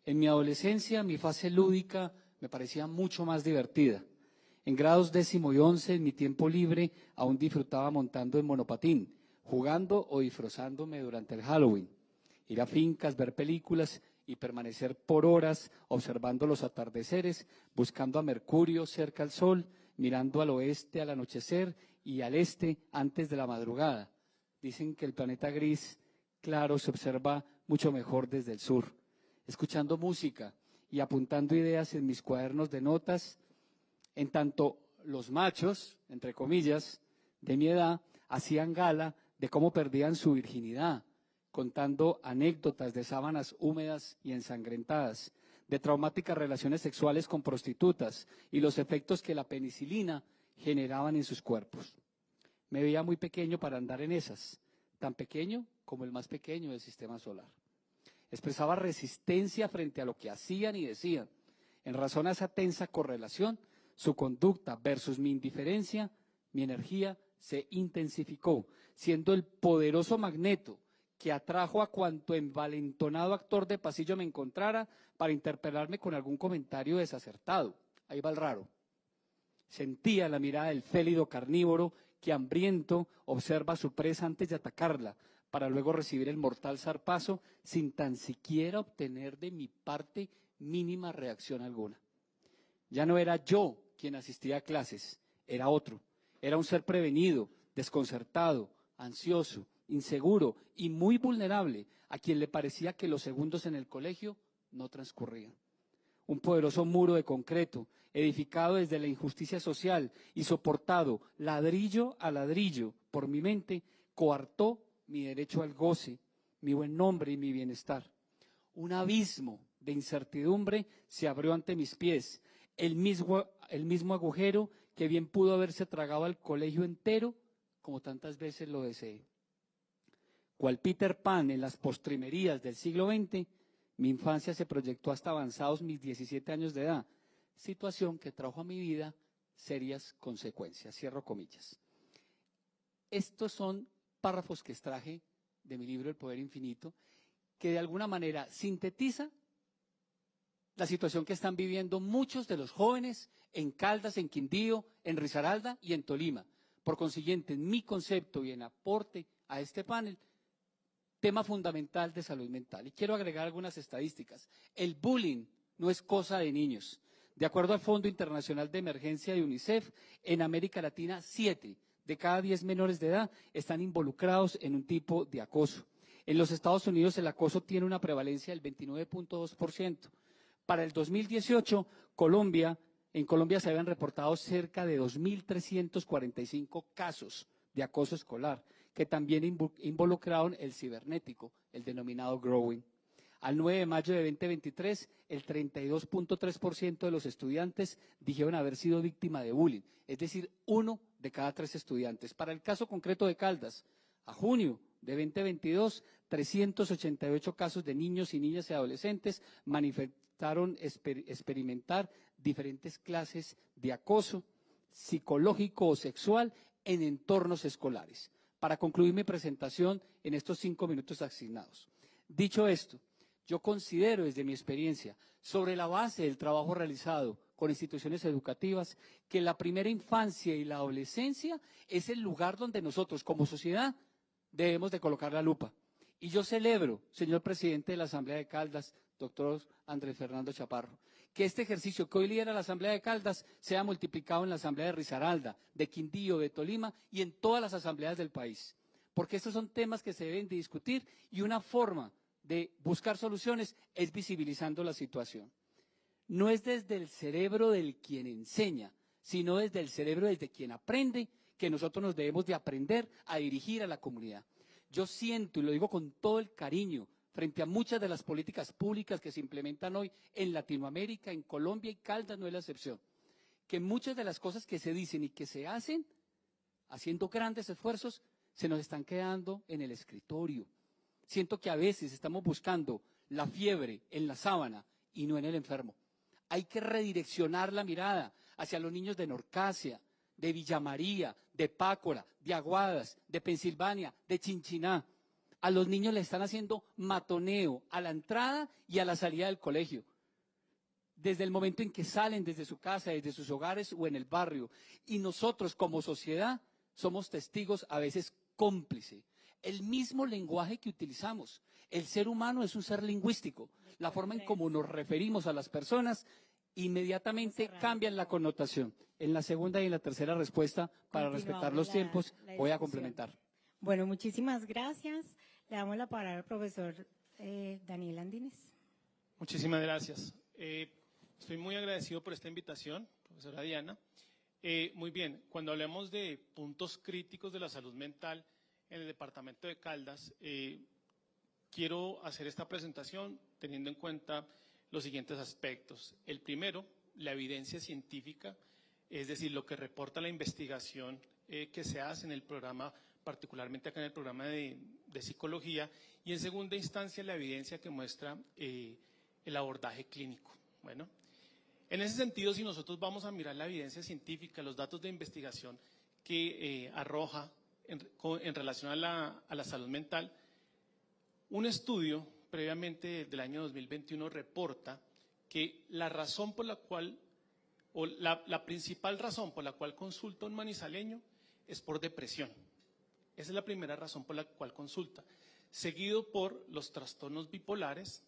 En mi adolescencia, mi fase lúdica me parecía mucho más divertida. En grados 10º y 11, en mi tiempo libre, aún disfrutaba montando en monopatín, jugando o disfrazándome durante el Halloween. Ir a fincas, ver películas y permanecer por horas observando los atardeceres, buscando a Mercurio cerca al sol, mirando al oeste al anochecer y al este antes de la madrugada. Dicen que el planeta gris claro se observa mucho mejor desde el sur. Escuchando música y apuntando ideas en mis cuadernos de notas, en tanto los machos, entre comillas, de mi edad, hacían gala de cómo perdían su virginidad, contando anécdotas de sábanas húmedas y ensangrentadas, de traumáticas relaciones sexuales con prostitutas y los efectos que la penicilina generaban en sus cuerpos. Me veía muy pequeño para andar en esas, tan pequeño como el más pequeño del sistema solar. Expresaba resistencia frente a lo que hacían y decían. En razón a esa tensa correlación, su conducta versus mi indiferencia, mi energía se intensificó, siendo el poderoso magneto que atrajo a cuanto envalentonado actor de pasillo me encontrara para interpelarme con algún comentario desacertado. Ahí va el raro. Sentía la mirada del félido carnívoro que hambriento observa a su presa antes de atacarla, para luego recibir el mortal zarpazo sin tan siquiera obtener de mi parte mínima reacción alguna. Ya no era yo quien asistía a clases, era otro. Era un ser prevenido, desconcertado, ansioso, inseguro y muy vulnerable, a quien le parecía que los segundos en el colegio no transcurrían. Un poderoso muro de concreto, edificado desde la injusticia social y soportado ladrillo a ladrillo por mi mente, coartó mi derecho al goce, mi buen nombre y mi bienestar. Un abismo de incertidumbre se abrió ante mis pies, el mismo agujero que bien pudo haberse tragado al colegio entero, como tantas veces lo deseé. Cual Peter Pan en las postrimerías del siglo XX, mi infancia se proyectó hasta avanzados mis 17 años de edad, situación que trajo a mi vida serias consecuencias. Cierro comillas. Estos son párrafos que extraje de mi libro El Poder Infinito, que de alguna manera sintetiza la situación que están viviendo muchos de los jóvenes en Caldas, en Quindío, en Risaralda y en Tolima. Por consiguiente, en mi concepto y en aporte a este panel, tema fundamental de salud mental. Y quiero agregar algunas estadísticas. El bullying no es cosa de niños. De acuerdo al Fondo Internacional de Emergencia de UNICEF, en América Latina, 7 de cada 10 menores de edad están involucrados en un tipo de acoso. En los Estados Unidos el acoso tiene una prevalencia del 29.2%. Para el 2018, en Colombia se habían reportado cerca de 2.345 casos de acoso escolar, que también involucraron el cibernético, el denominado growing. Al 9 de mayo de 2023, el 32.3% de los estudiantes dijeron haber sido víctima de bullying, es decir, 1 de cada 3 estudiantes. Para el caso concreto de Caldas, a junio de 2022, 388 casos de niños y niñas y adolescentes manifestaron experimentar diferentes clases de acoso psicológico o sexual en entornos escolares. Para concluir mi presentación en estos 5 minutos asignados. Dicho esto, yo considero desde mi experiencia, sobre la base del trabajo realizado con instituciones educativas, que la primera infancia y la adolescencia es el lugar donde nosotros como sociedad debemos de colocar la lupa. Y yo celebro, señor presidente de la Asamblea de Caldas, doctor Andrés Fernando Chaparro, que este ejercicio que hoy lidera la Asamblea de Caldas sea multiplicado en la Asamblea de Risaralda, de Quindío, de Tolima y en todas las asambleas del país. Porque estos son temas que se deben de discutir y una forma de buscar soluciones es visibilizando la situación. No es desde el cerebro del quien enseña, sino desde el cerebro desde quien aprende, que nosotros nos debemos de aprender a dirigir a la comunidad. Yo siento, y lo digo con todo el cariño, frente a muchas de las políticas públicas que se implementan hoy en Latinoamérica, en Colombia, y Caldas no es la excepción, que muchas de las cosas que se dicen y que se hacen, haciendo grandes esfuerzos, se nos están quedando en el escritorio. Siento que a veces estamos buscando la fiebre en la sábana y no en el enfermo. Hay que redireccionar la mirada hacia los niños de Norcasia, de Villa María, de Pácora, de Aguadas, de Pensilvania, de Chinchiná. A los niños le están haciendo matoneo a la entrada y a la salida del colegio. Desde el momento en que salen desde su casa, desde sus hogares o en el barrio. Y nosotros como sociedad somos testigos a veces cómplices. El mismo lenguaje que utilizamos. El ser humano es un ser lingüístico. La forma en cómo nos referimos a las personas inmediatamente cambian la connotación. En la segunda y en la tercera respuesta, para respetar los tiempos, voy a complementar. Bueno, muchísimas gracias. Le damos la palabra al profesor Daniel Andínez. Muchísimas gracias. Estoy muy agradecido por esta invitación, profesora Diana. Muy bien, cuando hablamos de puntos críticos de la salud mental en el departamento de Caldas, quiero hacer esta presentación teniendo en cuenta los siguientes aspectos. El primero, la evidencia científica, es decir, lo que reporta la investigación que se hace en el programa, particularmente acá en el programa de psicología, y en segunda instancia la evidencia que muestra el abordaje clínico. Bueno, en ese sentido, si nosotros vamos a mirar la evidencia científica, los datos de investigación que arroja en relación a la salud mental, un estudio previamente del año 2021 reporta que la razón por la cual, o la principal razón por la cual consulta un manizaleño es por depresión. Esa es la primera razón por la cual consulta, seguido por los trastornos bipolares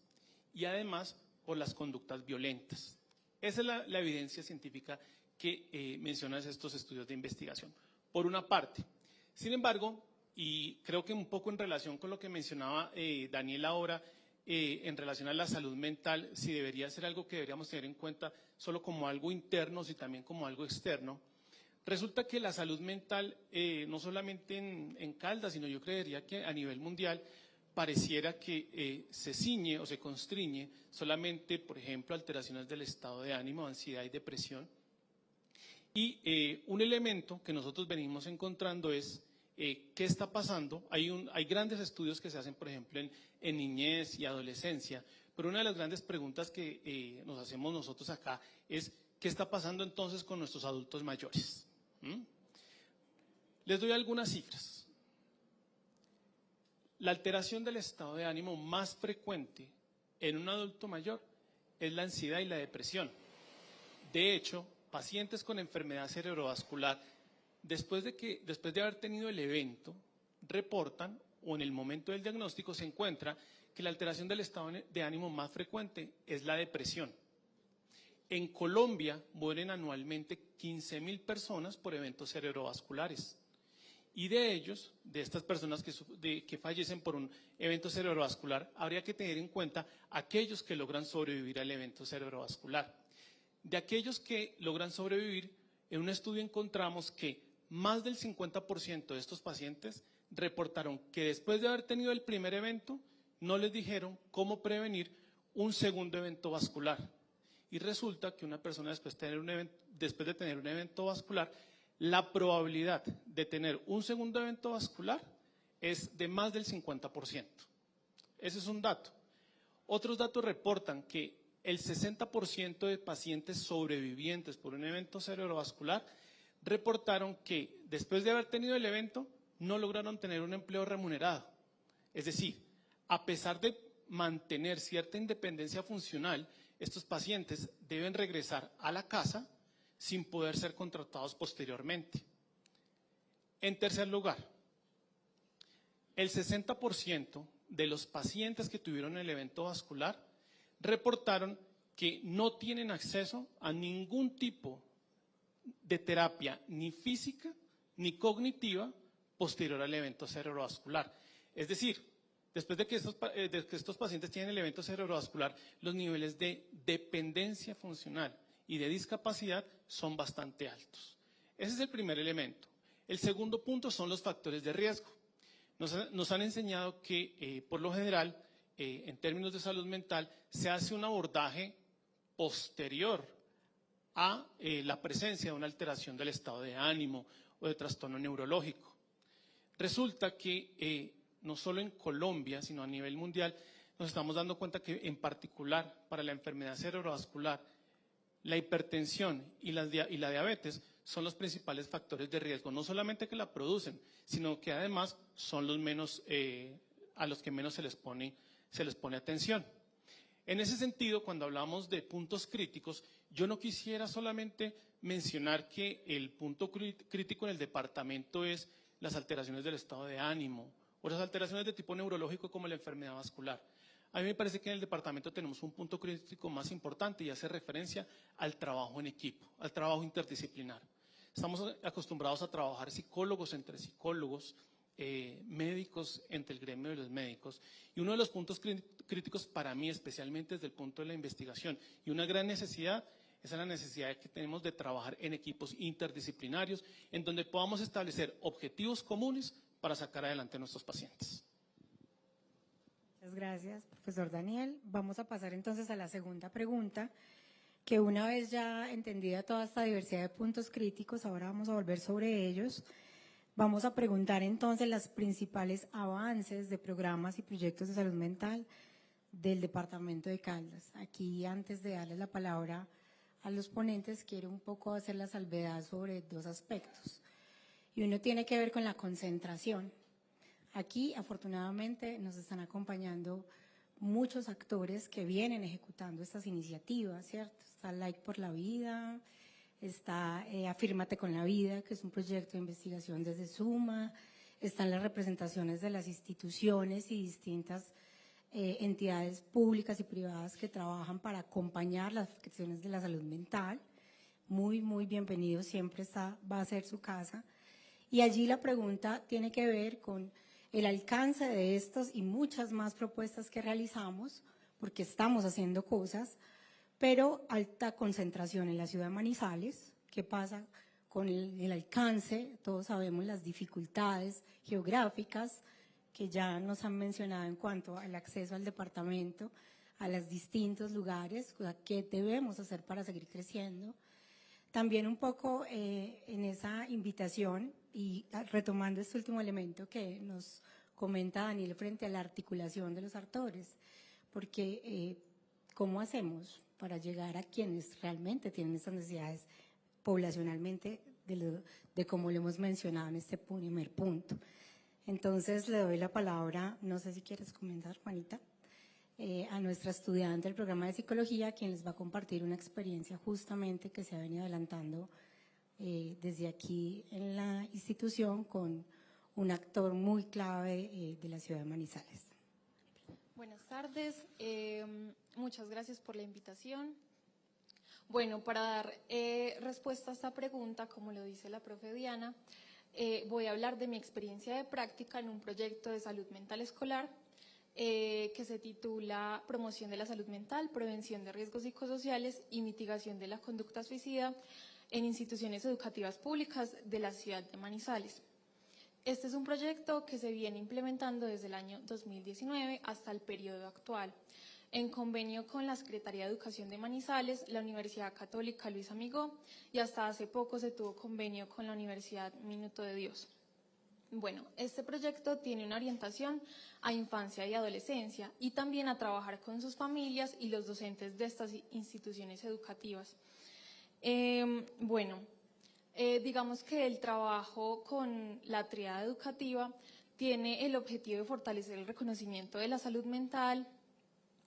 y además por las conductas violentas. Esa es la evidencia científica que mencionan estos estudios de investigación, por una parte. Sin embargo, y creo que un poco en relación con lo que mencionaba Daniel ahora, en relación a la salud mental, si debería ser algo que deberíamos tener en cuenta solo como algo interno, si también como algo externo. Resulta que la salud mental, no solamente en Caldas, sino yo creería que a nivel mundial, pareciera que se ciñe o se constriñe solamente, por ejemplo, alteraciones del estado de ánimo, ansiedad y depresión. Y un elemento que nosotros venimos encontrando es ¿qué está pasando? Hay grandes estudios que se hacen, por ejemplo, en niñez y adolescencia, pero una de las grandes preguntas que nos hacemos nosotros acá es ¿qué está pasando entonces con nuestros adultos mayores? Les doy algunas cifras. La alteración del estado de ánimo más frecuente en un adulto mayor es la ansiedad y la depresión. De hecho, pacientes con enfermedad cerebrovascular, después de haber tenido el evento, reportan, o en el momento del diagnóstico se encuentra, que la alteración del estado de ánimo más frecuente es la depresión. En Colombia mueren anualmente 15.000 personas por eventos cerebrovasculares. Y de ellos, de estas personas que fallecen por un evento cerebrovascular, habría que tener en cuenta aquellos que logran sobrevivir al evento cerebrovascular. De aquellos que logran sobrevivir, en un estudio encontramos que más del 50% de estos pacientes reportaron que después de haber tenido el primer evento, no les dijeron cómo prevenir un segundo evento vascular. Y resulta que una persona después de tener un evento vascular, la probabilidad de tener un segundo evento vascular es de más del 50%. Ese es un dato. Otros datos reportan que el 60% de pacientes sobrevivientes por un evento cerebrovascular reportaron que después de haber tenido el evento, no lograron tener un empleo remunerado. Es decir, a pesar de mantener cierta independencia funcional, estos pacientes deben regresar a la casa sin poder ser contratados posteriormente. En tercer lugar, el 60% de los pacientes que tuvieron el evento vascular reportaron que no tienen acceso a ningún tipo de terapia, ni física ni cognitiva, posterior al evento cerebrovascular. Es decir, después de que estos pacientes tienen el evento cerebrovascular, los niveles de dependencia funcional y de discapacidad son bastante altos. Ese es el primer elemento. El segundo punto son los factores de riesgo. Nos han enseñado que, por lo general, en términos de salud mental, se hace un abordaje posterior a la presencia de una alteración del estado de ánimo o de trastorno neurológico. Resulta que no solo en Colombia, sino a nivel mundial, nos estamos dando cuenta que en particular para la enfermedad cerebrovascular, la hipertensión y la diabetes son los principales factores de riesgo, no solamente que la producen, sino que además son los menos, a los que menos se les pone atención. En ese sentido, cuando hablamos de puntos críticos, yo no quisiera solamente mencionar que el punto crítico en el departamento es las alteraciones del estado de ánimo o las alteraciones de tipo neurológico como la enfermedad vascular. A mí me parece que en el departamento tenemos un punto crítico más importante y hace referencia al trabajo en equipo, al trabajo interdisciplinar. Estamos acostumbrados a trabajar psicólogos entre psicólogos, médicos entre el gremio de los médicos, y uno de los puntos críticos para mí, especialmente desde el punto de la investigación, y una gran necesidad, es la necesidad que tenemos de trabajar en equipos interdisciplinarios, en donde podamos establecer objetivos comunes para sacar adelante a nuestros pacientes. Muchas gracias, profesor Daniel. Vamos a pasar entonces a la segunda pregunta, que una vez ya entendida toda esta diversidad de puntos críticos, ahora vamos a volver sobre ellos. Vamos a preguntar entonces los principales avances de programas y proyectos de salud mental del departamento de Caldas. Aquí, antes de darles la palabra a los ponentes, quiero un poco hacer la salvedad sobre dos aspectos. Y uno tiene que ver con la concentración. Aquí, afortunadamente, nos están acompañando muchos actores que vienen ejecutando estas iniciativas, ¿cierto? Está Like por la Vida, está Afírmate con la Vida, que es un proyecto de investigación desde Suma, están las representaciones de las instituciones y distintas entidades públicas y privadas que trabajan para acompañar las cuestiones de la salud mental. Muy, muy bienvenido, siempre va a ser su casa. Y allí la pregunta tiene que ver con el alcance de estos y muchas más propuestas que realizamos, porque estamos haciendo cosas, pero alta concentración en la ciudad de Manizales. ¿Qué pasa con el alcance? Todos sabemos las dificultades geográficas que ya nos han mencionado en cuanto al acceso al departamento, a los distintos lugares, qué debemos hacer para seguir creciendo. También un poco en esa invitación y retomando este último elemento que nos comenta Daniel frente a la articulación de los actores, porque ¿cómo hacemos para llegar a quienes realmente tienen estas necesidades poblacionalmente de como lo hemos mencionado en este primer punto? Entonces le doy la palabra, no sé si quieres comentar, Juanita, a nuestra estudiante del programa de psicología, quien les va a compartir una experiencia justamente que se ha venido adelantando desde aquí en la institución con un actor muy clave de la ciudad de Manizales. Buenas tardes, muchas gracias por la invitación. Bueno, para dar respuesta a esta pregunta, como lo dice la profe Diana, voy a hablar de mi experiencia de práctica en un proyecto de salud mental escolar que se titula Promoción de la Salud Mental, Prevención de Riesgos Psicosociales y Mitigación de la Conducta Suicida en instituciones educativas públicas de la ciudad de Manizales. Este es un proyecto que se viene implementando desde el año 2019 hasta el periodo actual, en convenio con la Secretaría de Educación de Manizales, la Universidad Católica Luis Amigó y hasta hace poco se tuvo convenio con la Universidad Minuto de Dios. Bueno, este proyecto tiene una orientación a infancia y adolescencia y también a trabajar con sus familias y los docentes de estas instituciones educativas. Digamos que el trabajo con la tríada educativa tiene el objetivo de fortalecer el reconocimiento de la salud mental,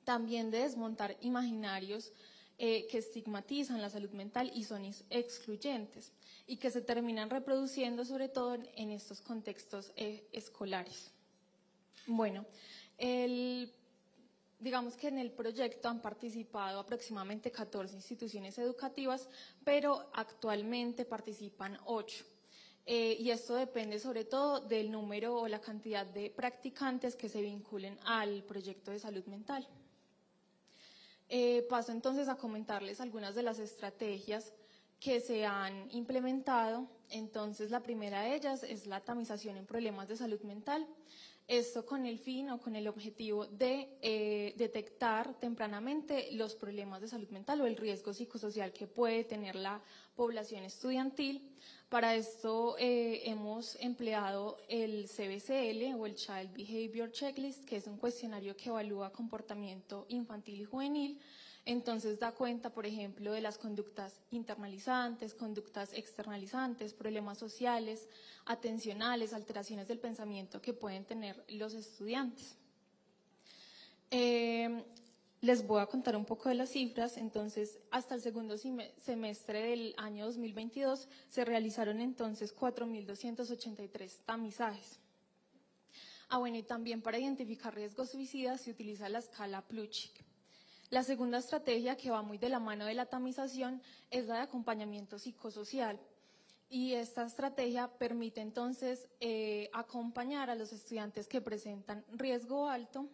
también de desmontar imaginarios que estigmatizan la salud mental y son excluyentes y que se terminan reproduciendo sobre todo en estos contextos escolares. Bueno, digamos que en el proyecto han participado aproximadamente 14 instituciones educativas, pero actualmente participan 8. Y esto depende sobre todo del número o la cantidad de practicantes que se vinculen al proyecto de salud mental. Paso entonces a comentarles algunas de las estrategias que se han implementado. Entonces, la primera de ellas es la tamización en problemas de salud mental. Esto con el fin o con el objetivo de detectar tempranamente los problemas de salud mental o el riesgo psicosocial que puede tener la población estudiantil. Para esto hemos empleado el CBCL o el Child Behavior Checklist, que es un cuestionario que evalúa comportamiento infantil y juvenil. Entonces da cuenta, por ejemplo, de las conductas internalizantes, conductas externalizantes, problemas sociales, atencionales, alteraciones del pensamiento que pueden tener los estudiantes. Les voy a contar un poco de las cifras. Entonces, hasta el segundo semestre del año 2022 se realizaron entonces 4.283 tamizajes. Bueno, y también para identificar riesgos suicidas se utiliza la escala Plutchik. La segunda estrategia, que va muy de la mano de la tamización, es la de acompañamiento psicosocial. Y esta estrategia permite entonces acompañar a los estudiantes que presentan riesgo alto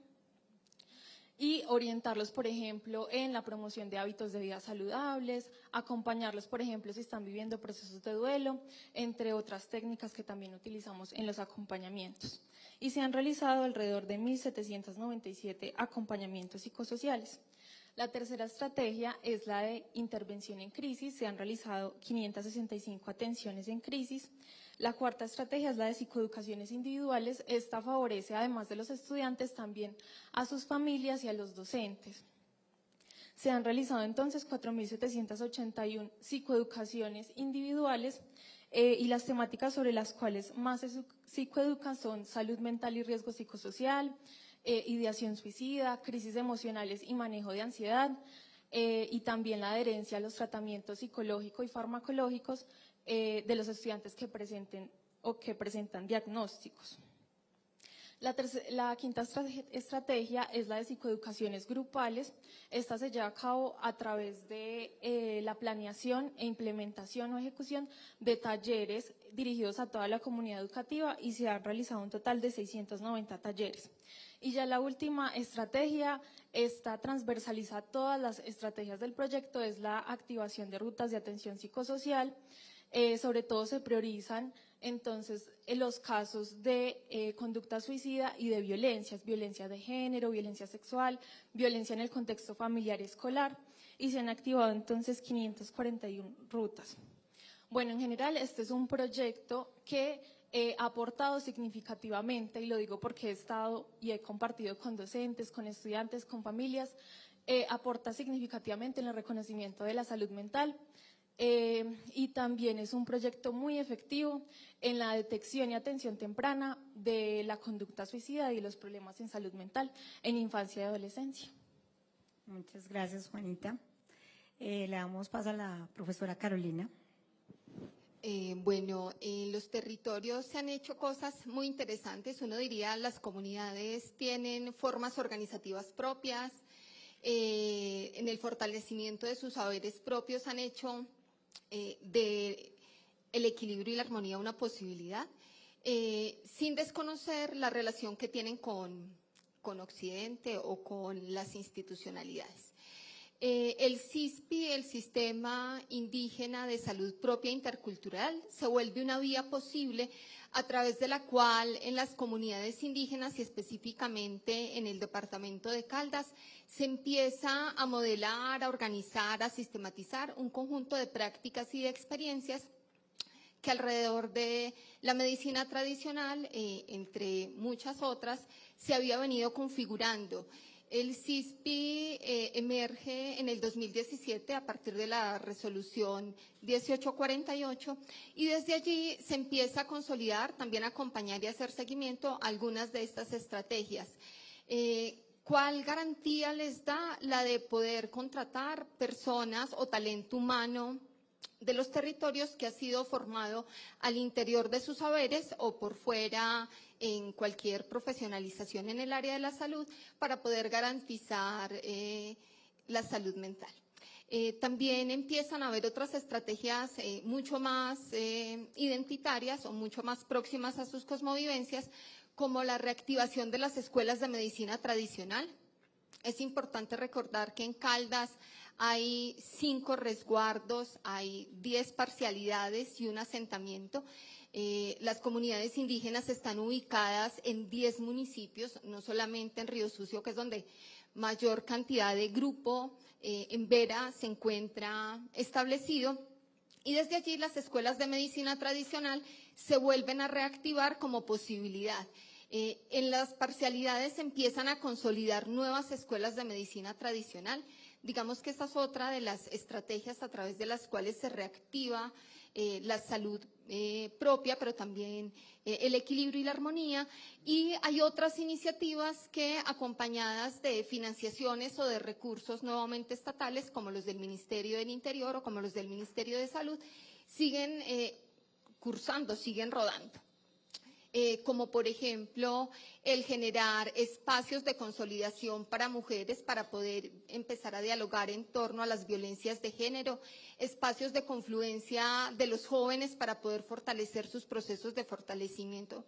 y orientarlos, por ejemplo, en la promoción de hábitos de vida saludables, acompañarlos, por ejemplo, si están viviendo procesos de duelo, entre otras técnicas que también utilizamos en los acompañamientos. Y se han realizado alrededor de 1.797 acompañamientos psicosociales. La tercera estrategia es la de intervención en crisis. Se han realizado 565 atenciones en crisis. La cuarta estrategia es la de psicoeducaciones individuales. Esta favorece, además de los estudiantes, también a sus familias y a los docentes. Se han realizado entonces 4.781 psicoeducaciones individuales y las temáticas sobre las cuales más se psicoeducan son salud mental y riesgo psicosocial, ideación suicida, crisis emocionales y manejo de ansiedad, y también la adherencia a los tratamientos psicológicos y farmacológicos de los estudiantes que presenten o que presentan diagnósticos. La quinta estrategia es la de psicoeducaciones grupales. Esta se lleva a cabo a través de la planeación e implementación o ejecución de talleres dirigidos a toda la comunidad educativa y se han realizado un total de 690 talleres. Y ya la última estrategia, esta transversaliza todas las estrategias del proyecto, es la activación de rutas de atención psicosocial. Sobre todo se priorizan entonces los casos de conducta suicida y de violencias, violencia de género, violencia sexual, violencia en el contexto familiar y escolar, y se han activado entonces 541 rutas. Bueno, en general este es un proyecto que ha aportado significativamente, y lo digo porque he estado y he compartido con docentes, con estudiantes, con familias, aporta significativamente en el reconocimiento de la salud mental. Y también es un proyecto muy efectivo en la detección y atención temprana de la conducta suicida y los problemas en salud mental en infancia y adolescencia. Muchas gracias, Juanita. Le damos paso a la profesora Carolina. Bueno, en los territorios se han hecho cosas muy interesantes. Uno diría, las comunidades tienen formas organizativas propias, en el fortalecimiento de sus saberes propios han hecho de el equilibrio y la armonía una posibilidad, sin desconocer la relación que tienen con Occidente o con las institucionalidades. El SISPI, el Sistema Indígena de Salud Propia Intercultural, se vuelve una vía posible a través de la cual en las comunidades indígenas y específicamente en el departamento de Caldas se empieza a modelar, a organizar, a sistematizar un conjunto de prácticas y de experiencias que alrededor de la medicina tradicional, entre muchas otras, se había venido configurando. El CISPI emerge en el 2017 a partir de la resolución 1848 y desde allí se empieza a consolidar, también a acompañar y hacer seguimiento a algunas de estas estrategias. ¿Cuál garantía les da la de poder contratar personas o talento humano de los territorios que ha sido formado al interior de sus saberes o por fuera en cualquier profesionalización en el área de la salud para poder garantizar la salud mental? También empiezan a haber otras estrategias mucho más identitarias o mucho más próximas a sus cosmovivencias, como la reactivación de las escuelas de medicina tradicional. Es importante recordar que en Caldas hay 5 resguardos, hay 10 parcialidades y un asentamiento. Las comunidades indígenas están ubicadas en 10 municipios, no solamente en Río Sucio, que es donde mayor cantidad de grupo en Vera se encuentra establecido. Y desde allí las escuelas de medicina tradicional se vuelven a reactivar como posibilidad. En las parcialidades se empiezan a consolidar nuevas escuelas de medicina tradicional. Digamos que esta es otra de las estrategias a través de las cuales se reactiva la salud propia, pero también el equilibrio y la armonía. Y hay otras iniciativas que, acompañadas de financiaciones o de recursos nuevamente estatales, como los del Ministerio del Interior o como los del Ministerio de Salud, siguen cursando, siguen rodando. Como por ejemplo el generar espacios de consolidación para mujeres para poder empezar a dialogar en torno a las violencias de género, espacios de confluencia de los jóvenes para poder fortalecer sus procesos de fortalecimiento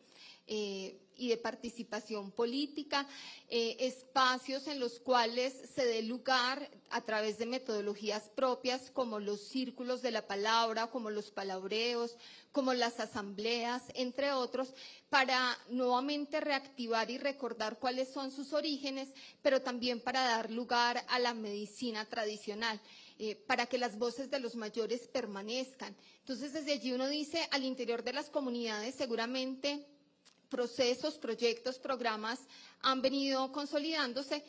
y de participación política, espacios en los cuales se dé lugar a través de metodologías propias como los círculos de la palabra, como los palabreos, como las asambleas, entre otros, para nuevamente reactivar y recordar cuáles son sus orígenes, pero también para dar lugar a la medicina tradicional, para que las voces de los mayores permanezcan. Entonces, desde allí uno dice, al interior de las comunidades seguramente procesos, proyectos, programas han venido consolidándose.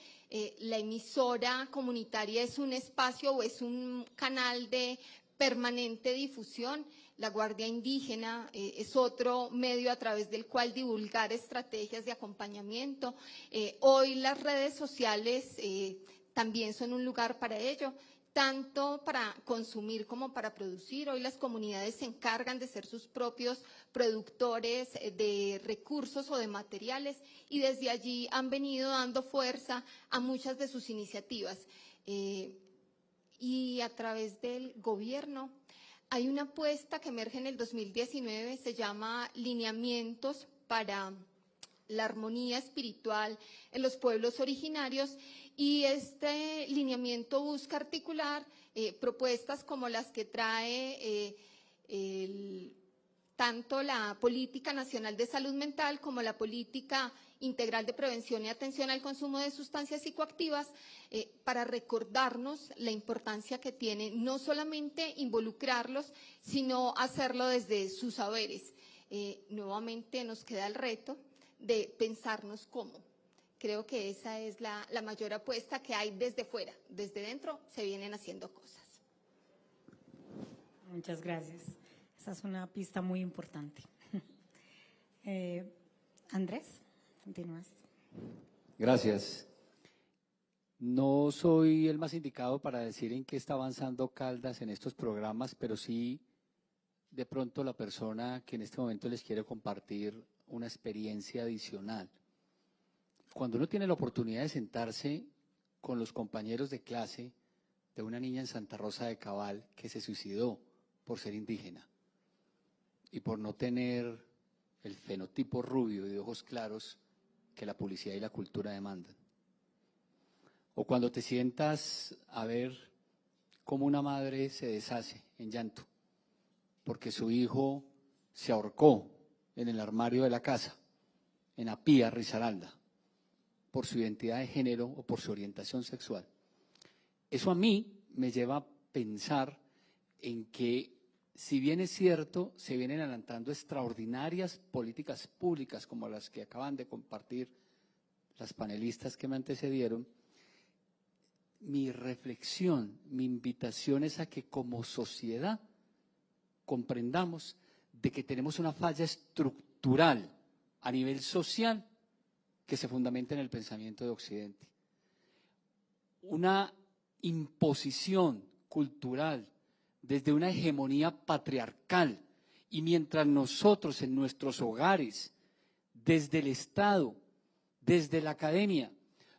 La emisora comunitaria es un espacio o es un canal de permanente difusión. La Guardia Indígena es otro medio a través del cual divulgar estrategias de acompañamiento. Hoy las redes sociales también son un lugar para ello, tanto para consumir como para producir. Hoy las comunidades se encargan de ser sus propios productores de recursos o de materiales y desde allí han venido dando fuerza a muchas de sus iniciativas. Y a través del gobierno hay una apuesta que emerge en el 2019, se llama Lineamientos para la Armonía Espiritual en los Pueblos Originarios, y este lineamiento busca articular propuestas como las que trae tanto la Política Nacional de Salud Mental como la Política Integral de Prevención y Atención al Consumo de Sustancias Psicoactivas, para recordarnos la importancia que tiene no solamente involucrarlos, sino hacerlo desde sus saberes. Nuevamente nos queda el reto de pensarnos cómo. Creo que esa es la mayor apuesta que hay desde fuera. Desde dentro se vienen haciendo cosas. Muchas gracias. Esa es una pista muy importante. Andrés, continúas. Gracias. No soy el más indicado para decir en qué está avanzando Caldas en estos programas, pero sí de pronto la persona que en este momento les quiere compartir una experiencia adicional. Cuando uno tiene la oportunidad de sentarse con los compañeros de clase de una niña en Santa Rosa de Cabal que se suicidó por ser indígena y por no tener el fenotipo rubio y de ojos claros que la publicidad y la cultura demandan. O cuando te sientas a ver cómo una madre se deshace en llanto porque su hijo se ahorcó en el armario de la casa, en Apía, Risaralda, por su identidad de género o por su orientación sexual. Eso a mí me lleva a pensar en que, si bien es cierto, se vienen adelantando extraordinarias políticas públicas como las que acaban de compartir las panelistas que me antecedieron, mi reflexión, mi invitación es a que como sociedad comprendamos de que tenemos una falla estructural a nivel social que se fundamenta en el pensamiento de Occidente. Una imposición cultural desde una hegemonía patriarcal, y mientras nosotros en nuestros hogares, desde el Estado, desde la academia,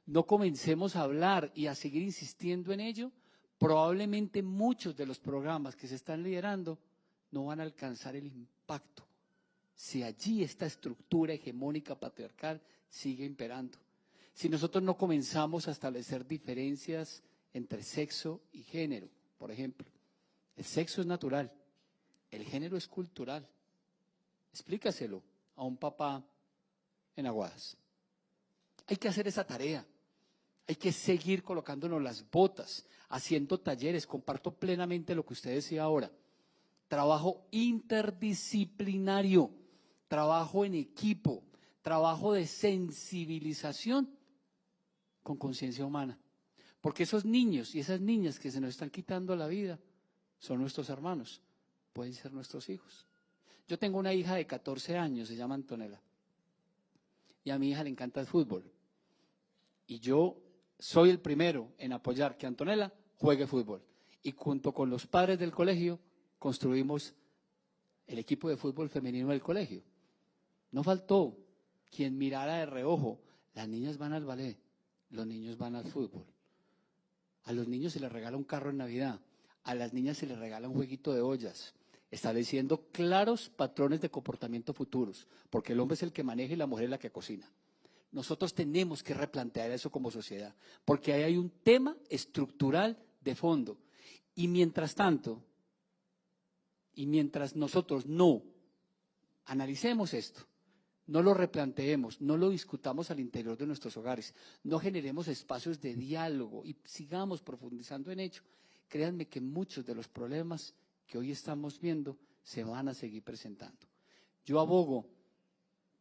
no comencemos a hablar y a seguir insistiendo en ello, probablemente muchos de los programas que se están liderando no van a alcanzar el impacto si allí esta estructura hegemónica patriarcal sigue imperando. Si nosotros no comenzamos a establecer diferencias entre sexo y género, por ejemplo. El sexo es natural, el género es cultural. Explícaselo a un papá en Aguadas. Hay que hacer esa tarea. Hay que seguir colocándonos las botas, haciendo talleres. Comparto plenamente lo que usted decía ahora. Trabajo interdisciplinario, trabajo en equipo, trabajo de sensibilización con conciencia humana. Porque esos niños y esas niñas que se nos están quitando la vida son nuestros hermanos, pueden ser nuestros hijos. Yo tengo una hija de 14 años, se llama Antonella, y a mi hija le encanta el fútbol. Y yo soy el primero en apoyar que Antonella juegue fútbol. Y junto con los padres del colegio construimos el equipo de fútbol femenino del colegio. No faltó quien mirara de reojo, las niñas van al ballet, los niños van al fútbol. A los niños se les regala un carro en Navidad, a las niñas se les regala un jueguito de ollas, estableciendo claros patrones de comportamiento futuros, porque el hombre es el que maneja y la mujer es la que cocina. Nosotros tenemos que replantear eso como sociedad, porque ahí hay un tema estructural de fondo. Y mientras tanto, y mientras nosotros no analicemos esto, no lo replanteemos, no lo discutamos al interior de nuestros hogares, no generemos espacios de diálogo y sigamos profundizando en ello, créanme que muchos de los problemas que hoy estamos viendo se van a seguir presentando. Yo abogo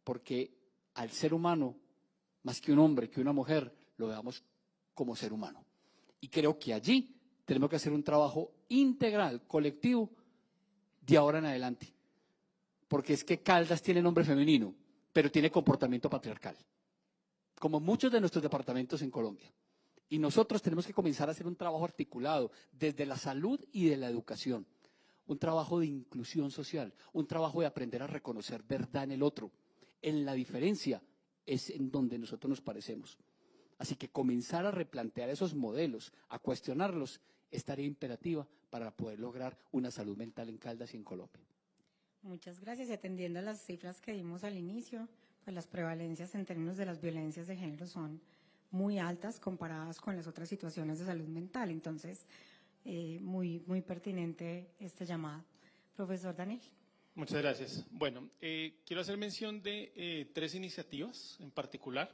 porque al ser humano, más que un hombre, que una mujer, lo veamos como ser humano. Y creo que allí tenemos que hacer un trabajo integral, colectivo, de ahora en adelante. Porque es que Caldas tiene nombre femenino, pero tiene comportamiento patriarcal, como muchos de nuestros departamentos en Colombia. Y nosotros tenemos que comenzar a hacer un trabajo articulado desde la salud y de la educación, un trabajo de inclusión social, un trabajo de aprender a reconocer verdad en el otro. En la diferencia es en donde nosotros nos parecemos. Así que comenzar a replantear esos modelos, a cuestionarlos, es tarea imperativa para poder lograr una salud mental en Caldas y en Colombia. Muchas gracias. Y atendiendo a las cifras que dimos al inicio, pues las prevalencias en términos de las violencias de género son muy altas comparadas con las otras situaciones de salud mental. Entonces, muy pertinente este llamado. Profesor Daniel. Muchas gracias. Bueno, quiero hacer mención de 3 iniciativas en particular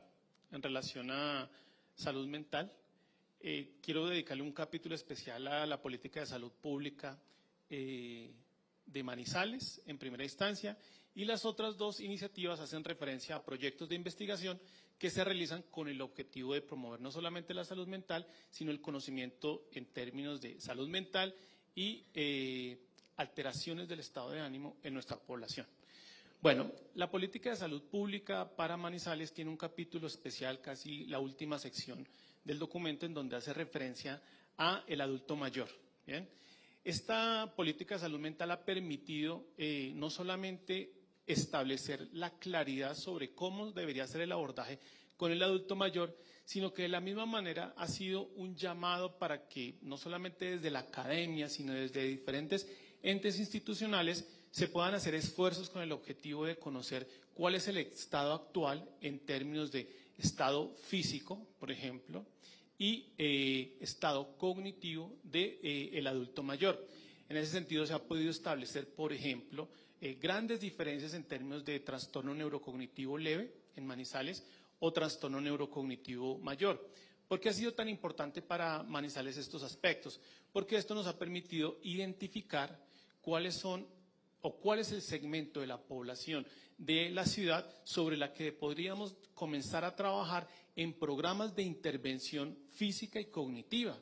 en relación a salud mental. Quiero dedicarle un capítulo especial a la política de salud pública de Manizales, en primera instancia, y las otras 2 iniciativas hacen referencia a proyectos de investigación que se realizan con el objetivo de promover no solamente la salud mental, sino el conocimiento en términos de salud mental y alteraciones del estado de ánimo en nuestra población. Bueno, la política de salud pública para Manizales tiene un capítulo especial, casi la última sección del documento, en donde hace referencia a el adulto mayor. ¿Bien? Esta política de salud mental ha permitido no solamente establecer la claridad sobre cómo debería ser el abordaje con el adulto mayor, sino que de la misma manera ha sido un llamado para que no solamente desde la academia, sino desde diferentes entes institucionales se puedan hacer esfuerzos con el objetivo de conocer cuál es el estado actual en términos de estado físico, por ejemplo, y estado cognitivo del adulto mayor. En ese sentido se ha podido establecer, por ejemplo, grandes diferencias en términos de trastorno neurocognitivo leve en Manizales o trastorno neurocognitivo mayor. ¿Por qué ha sido tan importante para Manizales estos aspectos? Porque esto nos ha permitido identificar cuáles son o cuál es el segmento de la población de la ciudad sobre la que podríamos comenzar a trabajar en programas de intervención física y cognitiva.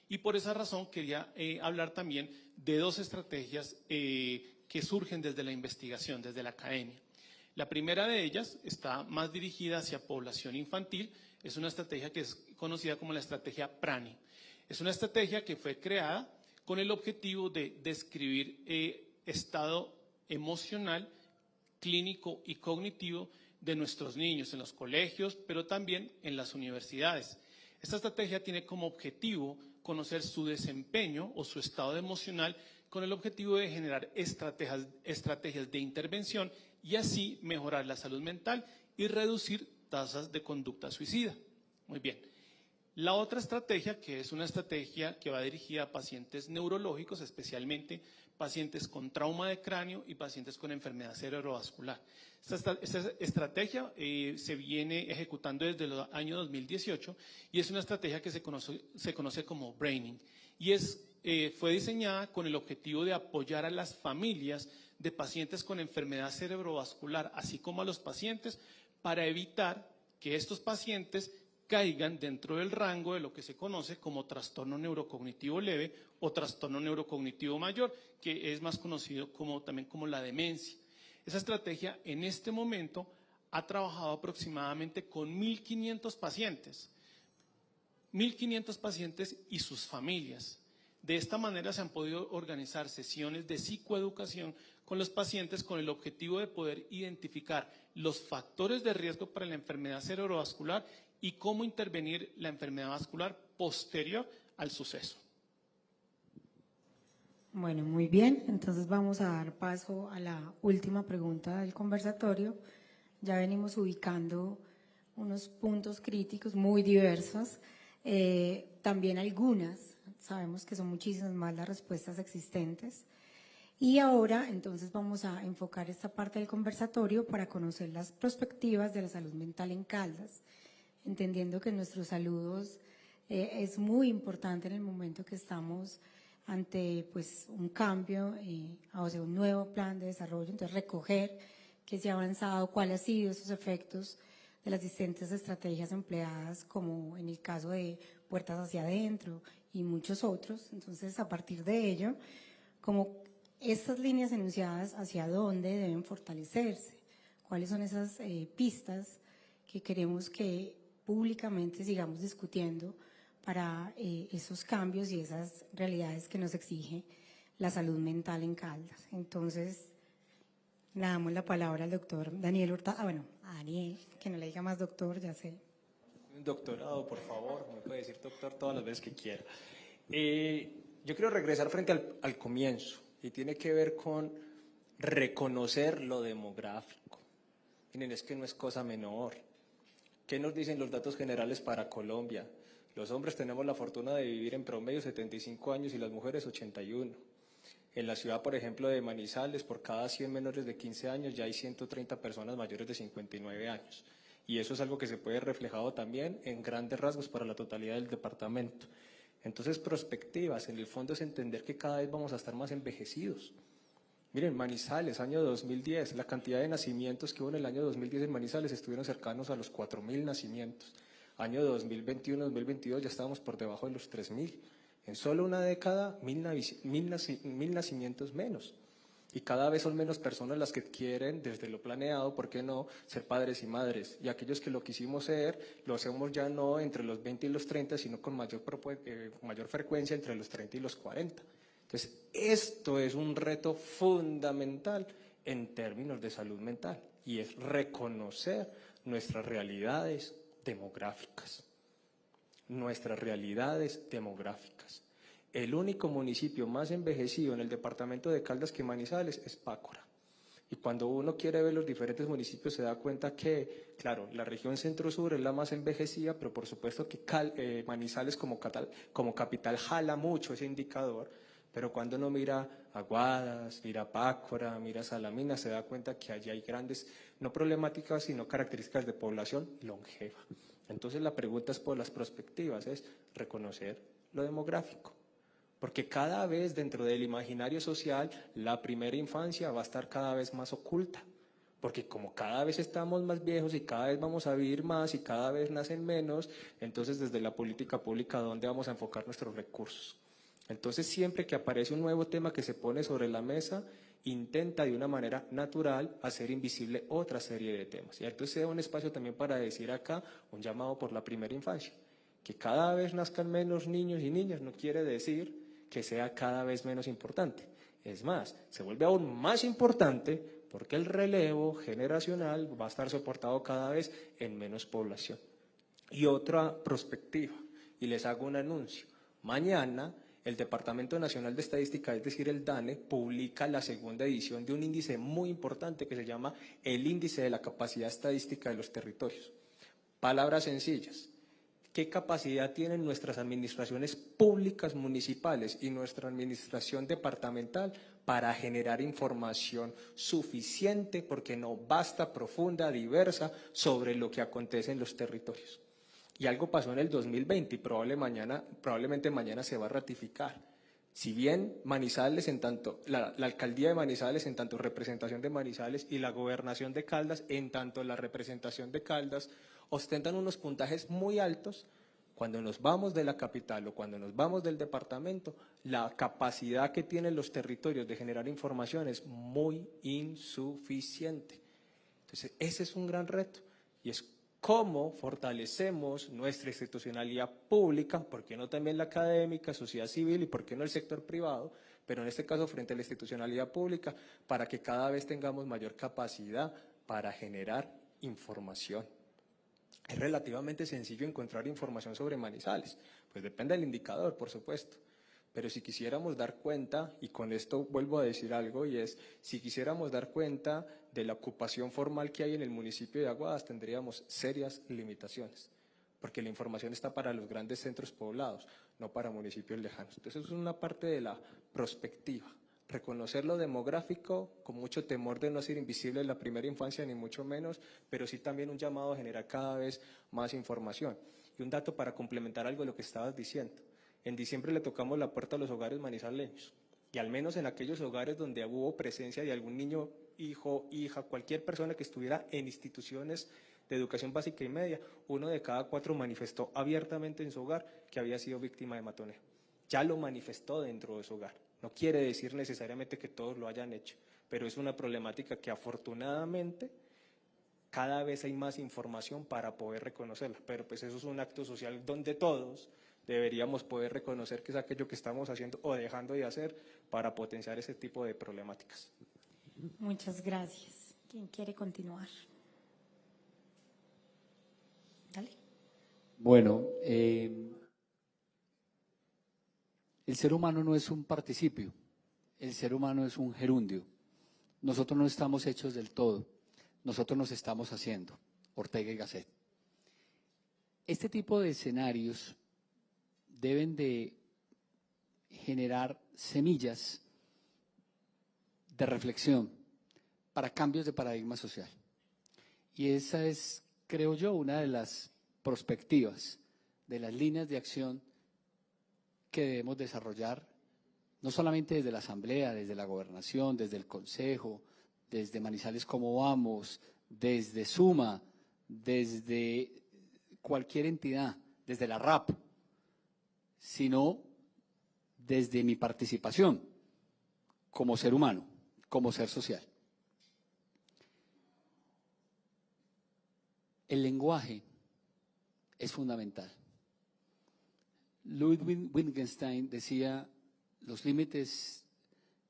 Y por esa razón quería hablar también de dos estrategias que surgen desde la investigación, desde la academia. La primera de ellas está más dirigida hacia población infantil, es una estrategia que es conocida como la estrategia PRANI. Es una estrategia que fue creada con el objetivo de describir estado emocional, clínico y cognitivo de nuestros niños en los colegios, pero también en las universidades. Esta estrategia tiene como objetivo conocer su desempeño o su estado emocional con el objetivo de generar estrategias de intervención y así mejorar la salud mental y reducir tasas de conducta suicida. Muy bien. La otra estrategia, que es una estrategia que va dirigida a pacientes neurológicos, especialmente pacientes con trauma de cráneo y pacientes con enfermedad cerebrovascular. Esta estrategia se viene ejecutando desde el año 2018 y es una estrategia que se conoce como Braining. Y fue diseñada con el objetivo de apoyar a las familias de pacientes con enfermedad cerebrovascular, así como a los pacientes, para evitar que estos pacientes caigan dentro del rango de lo que se conoce como trastorno neurocognitivo leve o trastorno neurocognitivo mayor, que es más conocido también como la demencia. Esa estrategia en este momento ha trabajado aproximadamente con 1.500 pacientes. 1.500 pacientes y sus familias. De esta manera se han podido organizar sesiones de psicoeducación con los pacientes con el objetivo de poder identificar los factores de riesgo para la enfermedad cerebrovascular y cómo intervenir la enfermedad vascular posterior al suceso. Bueno, muy bien. Entonces vamos a dar paso a la última pregunta del conversatorio. Ya venimos ubicando unos puntos críticos muy diversos, también algunas, sabemos que son muchísimas más las respuestas existentes. Y ahora entonces vamos a enfocar esta parte del conversatorio para conocer las perspectivas de la salud mental en Caldas, entendiendo que nuestros saludos es muy importante en el momento que estamos ante pues un cambio, o sea, un nuevo plan de desarrollo, entonces recoger qué se ha avanzado, cuáles han sido esos efectos de las distintas estrategias empleadas, como en el caso de Puertas hacia Adentro y muchos otros. Entonces, a partir de ello, como estas líneas enunciadas, hacia dónde deben fortalecerse, cuáles son esas pistas que queremos que públicamente sigamos discutiendo para esos cambios y esas realidades que nos exige la salud mental en Caldas. Entonces, le damos la palabra al doctor Daniel Hurtado. Bueno, a Daniel, que no le diga más doctor, ya sé. Un doctorado, por favor, me puede decir doctor todas las veces que quiera. Yo quiero regresar frente al comienzo y tiene que ver con reconocer lo demográfico. Miren, es que no es cosa menor. ¿Qué nos dicen los datos generales para Colombia? Los hombres tenemos la fortuna de vivir en promedio 75 años y las mujeres 81. En la ciudad, por ejemplo, de Manizales, por cada 100 menores de 15 años ya hay 130 personas mayores de 59 años. Y eso es algo que se puede reflejado también en grandes rasgos para la totalidad del departamento. Entonces, perspectivas, en el fondo es entender que cada vez vamos a estar más envejecidos. Miren, Manizales, año 2010, la cantidad de nacimientos que hubo en el año 2010 en Manizales estuvieron cercanos a los 4.000 nacimientos. Año 2021, 2022 ya estábamos por debajo de los 3.000. En solo una década, 1.000 nacimientos menos. Y cada vez son menos personas las que quieren, desde lo planeado, ¿por qué no?, ser padres y madres. Y aquellos que lo quisimos ser, lo hacemos ya no entre los 20 y los 30, sino con mayor frecuencia entre los 30 y los 40. Entonces, esto es un reto fundamental en términos de salud mental, y es reconocer nuestras realidades demográficas. Nuestras realidades demográficas. El único municipio más envejecido en el departamento de Caldas que Manizales es Pácora. Y cuando uno quiere ver los diferentes municipios se da cuenta que, claro, la región centro-sur es la más envejecida, pero por supuesto que Manizales como capital jala mucho ese indicador, pero cuando uno mira a Guadas, mira a Pácora, mira a Salamina, se da cuenta que allí hay grandes, no problemáticas, sino características de población longeva. Entonces la pregunta es por las perspectivas, es reconocer lo demográfico. Porque cada vez dentro del imaginario social la primera infancia va a estar cada vez más oculta. Porque como cada vez estamos más viejos y cada vez vamos a vivir más y cada vez nacen menos, entonces desde la política pública, ¿dónde vamos a enfocar nuestros recursos? Entonces siempre que aparece un nuevo tema que se pone sobre la mesa, intenta de una manera natural hacer invisible otra serie de temas. Y entonces sea un espacio también para decir acá un llamado por la primera infancia. Que cada vez nazcan menos niños y niñas no quiere decir que sea cada vez menos importante. Es más, se vuelve aún más importante porque el relevo generacional va a estar soportado cada vez en menos población. Y otra perspectiva, y les hago un anuncio. Mañana el Departamento Nacional de Estadística, es decir, el DANE, publica la segunda edición de un índice muy importante que se llama el Índice de la Capacidad Estadística de los Territorios. Palabras sencillas. ¿Qué capacidad tienen nuestras administraciones públicas municipales y nuestra administración departamental para generar información suficiente, porque no basta, profunda, diversa, sobre lo que acontece en los territorios? Y algo pasó en el 2020 y probablemente mañana se va a ratificar. Si bien Manizales, en tanto la alcaldía de Manizales, en tanto representación de Manizales, y la gobernación de Caldas, en tanto la representación de Caldas, ostentan unos puntajes muy altos, cuando nos vamos de la capital o cuando nos vamos del departamento, la capacidad que tienen los territorios de generar información es muy insuficiente. Entonces, ese es un gran reto, y es cómo fortalecemos nuestra institucionalidad pública, por qué no también la académica, sociedad civil y por qué no el sector privado, pero en este caso frente a la institucionalidad pública, para que cada vez tengamos mayor capacidad para generar información. Es relativamente sencillo encontrar información sobre Manizales, pues depende del indicador, por supuesto. Pero si quisiéramos dar cuenta, y con esto vuelvo a decir algo, y es, si quisiéramos dar cuenta de la ocupación formal que hay en el municipio de Aguadas, tendríamos serias limitaciones, porque la información está para los grandes centros poblados, no para municipios lejanos. Entonces, eso es una parte de la prospectiva. Reconocer lo demográfico, con mucho temor de no ser invisible en la primera infancia, ni mucho menos, pero sí también un llamado a generar cada vez más información. Y un dato para complementar algo de lo que estabas diciendo. En diciembre le tocamos la puerta a los hogares manizaleños, y al menos en aquellos hogares donde hubo presencia de algún niño, hijo, hija, cualquier persona que estuviera en instituciones de educación básica y media, 1 de cada 4 manifestó abiertamente en su hogar que había sido víctima de matoneo. Ya lo manifestó dentro de su hogar. No quiere decir necesariamente que todos lo hayan hecho, pero es una problemática que afortunadamente cada vez hay más información para poder reconocerla. Pero pues eso es un acto social donde todos deberíamos poder reconocer que es aquello que estamos haciendo o dejando de hacer para potenciar ese tipo de problemáticas. Muchas gracias. ¿Quién quiere continuar? Dale. Bueno, el ser humano no es un participio, el ser humano es un gerundio. Nosotros no estamos hechos del todo, nosotros nos estamos haciendo. Ortega y Gasset. Este tipo de escenarios deben de generar semillas de reflexión para cambios de paradigma social. Y esa es, creo yo, una de las perspectivas, de las líneas de acción que debemos desarrollar, no solamente desde la Asamblea, desde la Gobernación, desde el Consejo, desde Manizales Cómo Vamos, desde Suma, desde cualquier entidad, desde la RAP, sino desde mi participación como ser humano, como ser social. El lenguaje es fundamental. Ludwig Wittgenstein decía, los límites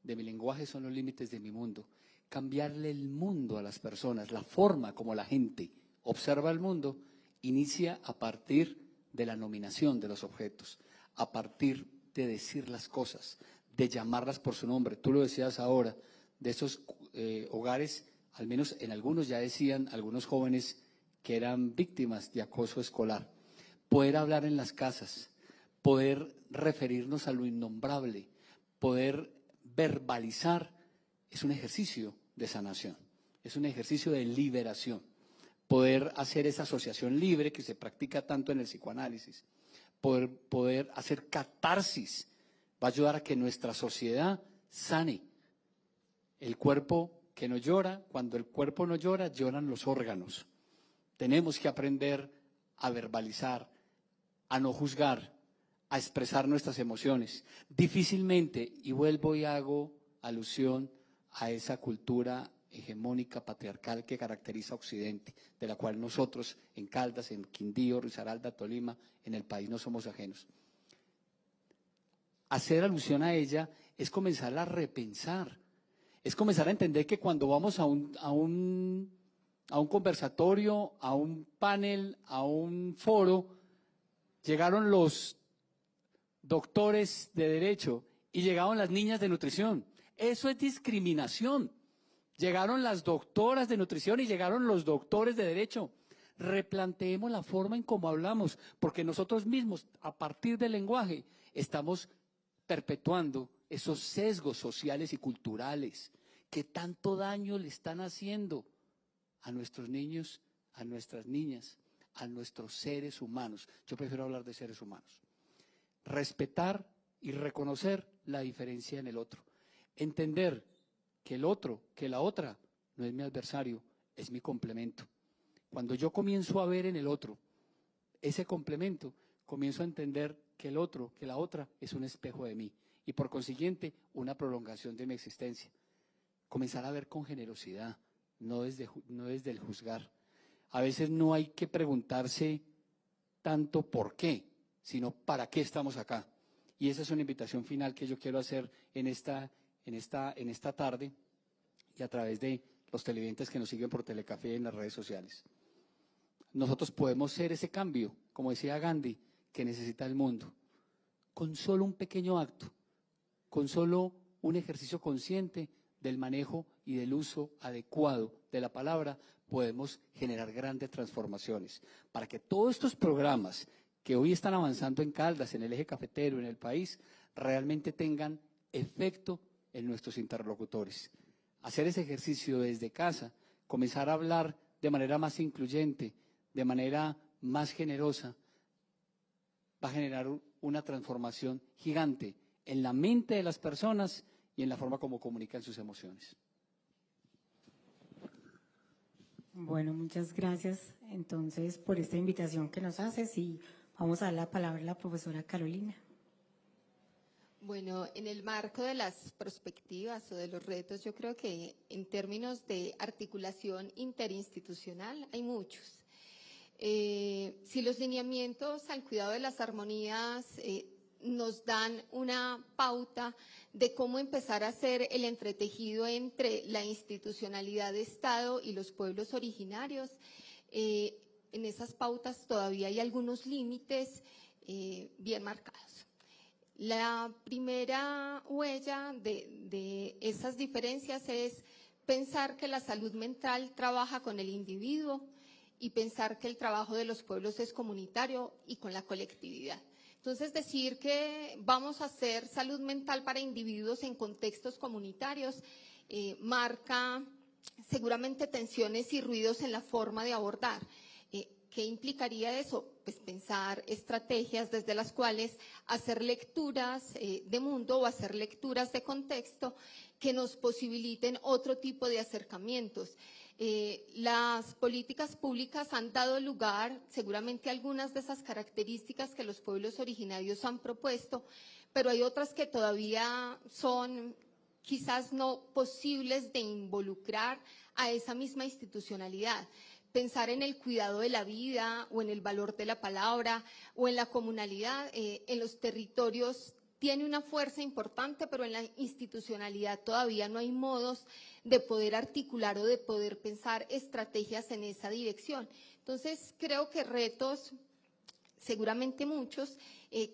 de mi lenguaje son los límites de mi mundo. Cambiarle el mundo a las personas, la forma como la gente observa el mundo, inicia a partir de la nominación de los objetos, a partir de decir las cosas, de llamarlas por su nombre. Tú lo decías ahora, de esos hogares, al menos en algunos ya decían algunos jóvenes que eran víctimas de acoso escolar. Poder hablar en las casas, poder referirnos a lo innombrable, poder verbalizar, es un ejercicio de sanación, es un ejercicio de liberación. Poder hacer esa asociación libre que se practica tanto en el psicoanálisis, poder hacer catarsis, va a ayudar a que nuestra sociedad sane. El cuerpo que no llora, cuando el cuerpo no llora, lloran los órganos. Tenemos que aprender a verbalizar, a no juzgar, a expresar nuestras emociones. Difícilmente, y vuelvo y hago alusión a esa cultura hegemónica patriarcal que caracteriza a Occidente, de la cual nosotros en Caldas, en Quindío, Risaralda, Tolima, en el país no somos ajenos. Hacer alusión a ella es comenzar a repensar, es comenzar a entender que cuando vamos a un conversatorio, a un panel, a un foro, llegaron los doctores de derecho y llegaron las niñas de nutrición. Eso es discriminación. Llegaron las doctoras de nutrición y llegaron los doctores de derecho. Replanteemos la forma en cómo hablamos, porque nosotros mismos, a partir del lenguaje, estamos perpetuando esos sesgos sociales y culturales que tanto daño le están haciendo a nuestros niños, a nuestras niñas, a nuestros seres humanos. Yo prefiero hablar de seres humanos. Respetar y reconocer la diferencia en el otro. Entender que el otro, que la otra, no es mi adversario, es mi complemento. Cuando yo comienzo a ver en el otro ese complemento, comienzo a entender que el otro, que la otra, es un espejo de mí y por consiguiente una prolongación de mi existencia. Comenzar a ver con generosidad, no desde el juzgar. A veces no hay que preguntarse tanto por qué, sino para qué estamos acá. Y esa es una invitación final que yo quiero hacer en esta tarde y a través de los televidentes que nos siguen por Telecafé en las redes sociales. Nosotros podemos ser ese cambio, como decía Gandhi, que necesita el mundo, con solo un pequeño acto, con solo un ejercicio consciente del manejo y del uso adecuado de la palabra, podemos generar grandes transformaciones. Para que todos estos programas que hoy están avanzando en Caldas, en el eje cafetero, en el país, realmente tengan efecto en nuestros interlocutores. Hacer ese ejercicio desde casa, comenzar a hablar de manera más incluyente, de manera más generosa, va a generar una transformación gigante en la mente de las personas y en la forma como comunican sus emociones. Bueno, muchas gracias entonces por esta invitación que nos haces y vamos a dar la palabra a la profesora Carolina. Bueno, en el marco de las perspectivas o de los retos, yo creo que en términos de articulación interinstitucional hay muchos. Si los lineamientos al cuidado de las armonías nos dan una pauta de cómo empezar a hacer el entretejido entre la institucionalidad de Estado y los pueblos originarios, en esas pautas todavía hay algunos límites bien marcados. La primera huella de esas diferencias es pensar que la salud mental trabaja con el individuo y pensar que el trabajo de los pueblos es comunitario y con la colectividad. Entonces, decir que vamos a hacer salud mental para individuos en contextos comunitarios marca seguramente tensiones y ruidos en la forma de abordar. ¿Qué implicaría eso? Pues pensar estrategias desde las cuales hacer lecturas de mundo o hacer lecturas de contexto que nos posibiliten otro tipo de acercamientos. Las políticas públicas han dado lugar seguramente a algunas de esas características que los pueblos originarios han propuesto, pero hay otras que todavía son quizás no posibles de involucrar a esa misma institucionalidad. Pensar en el cuidado de la vida o en el valor de la palabra o en la comunalidad en los territorios tiene una fuerza importante, pero en la institucionalidad todavía no hay modos de poder articular o de poder pensar estrategias en esa dirección. Entonces, creo que retos, seguramente muchos,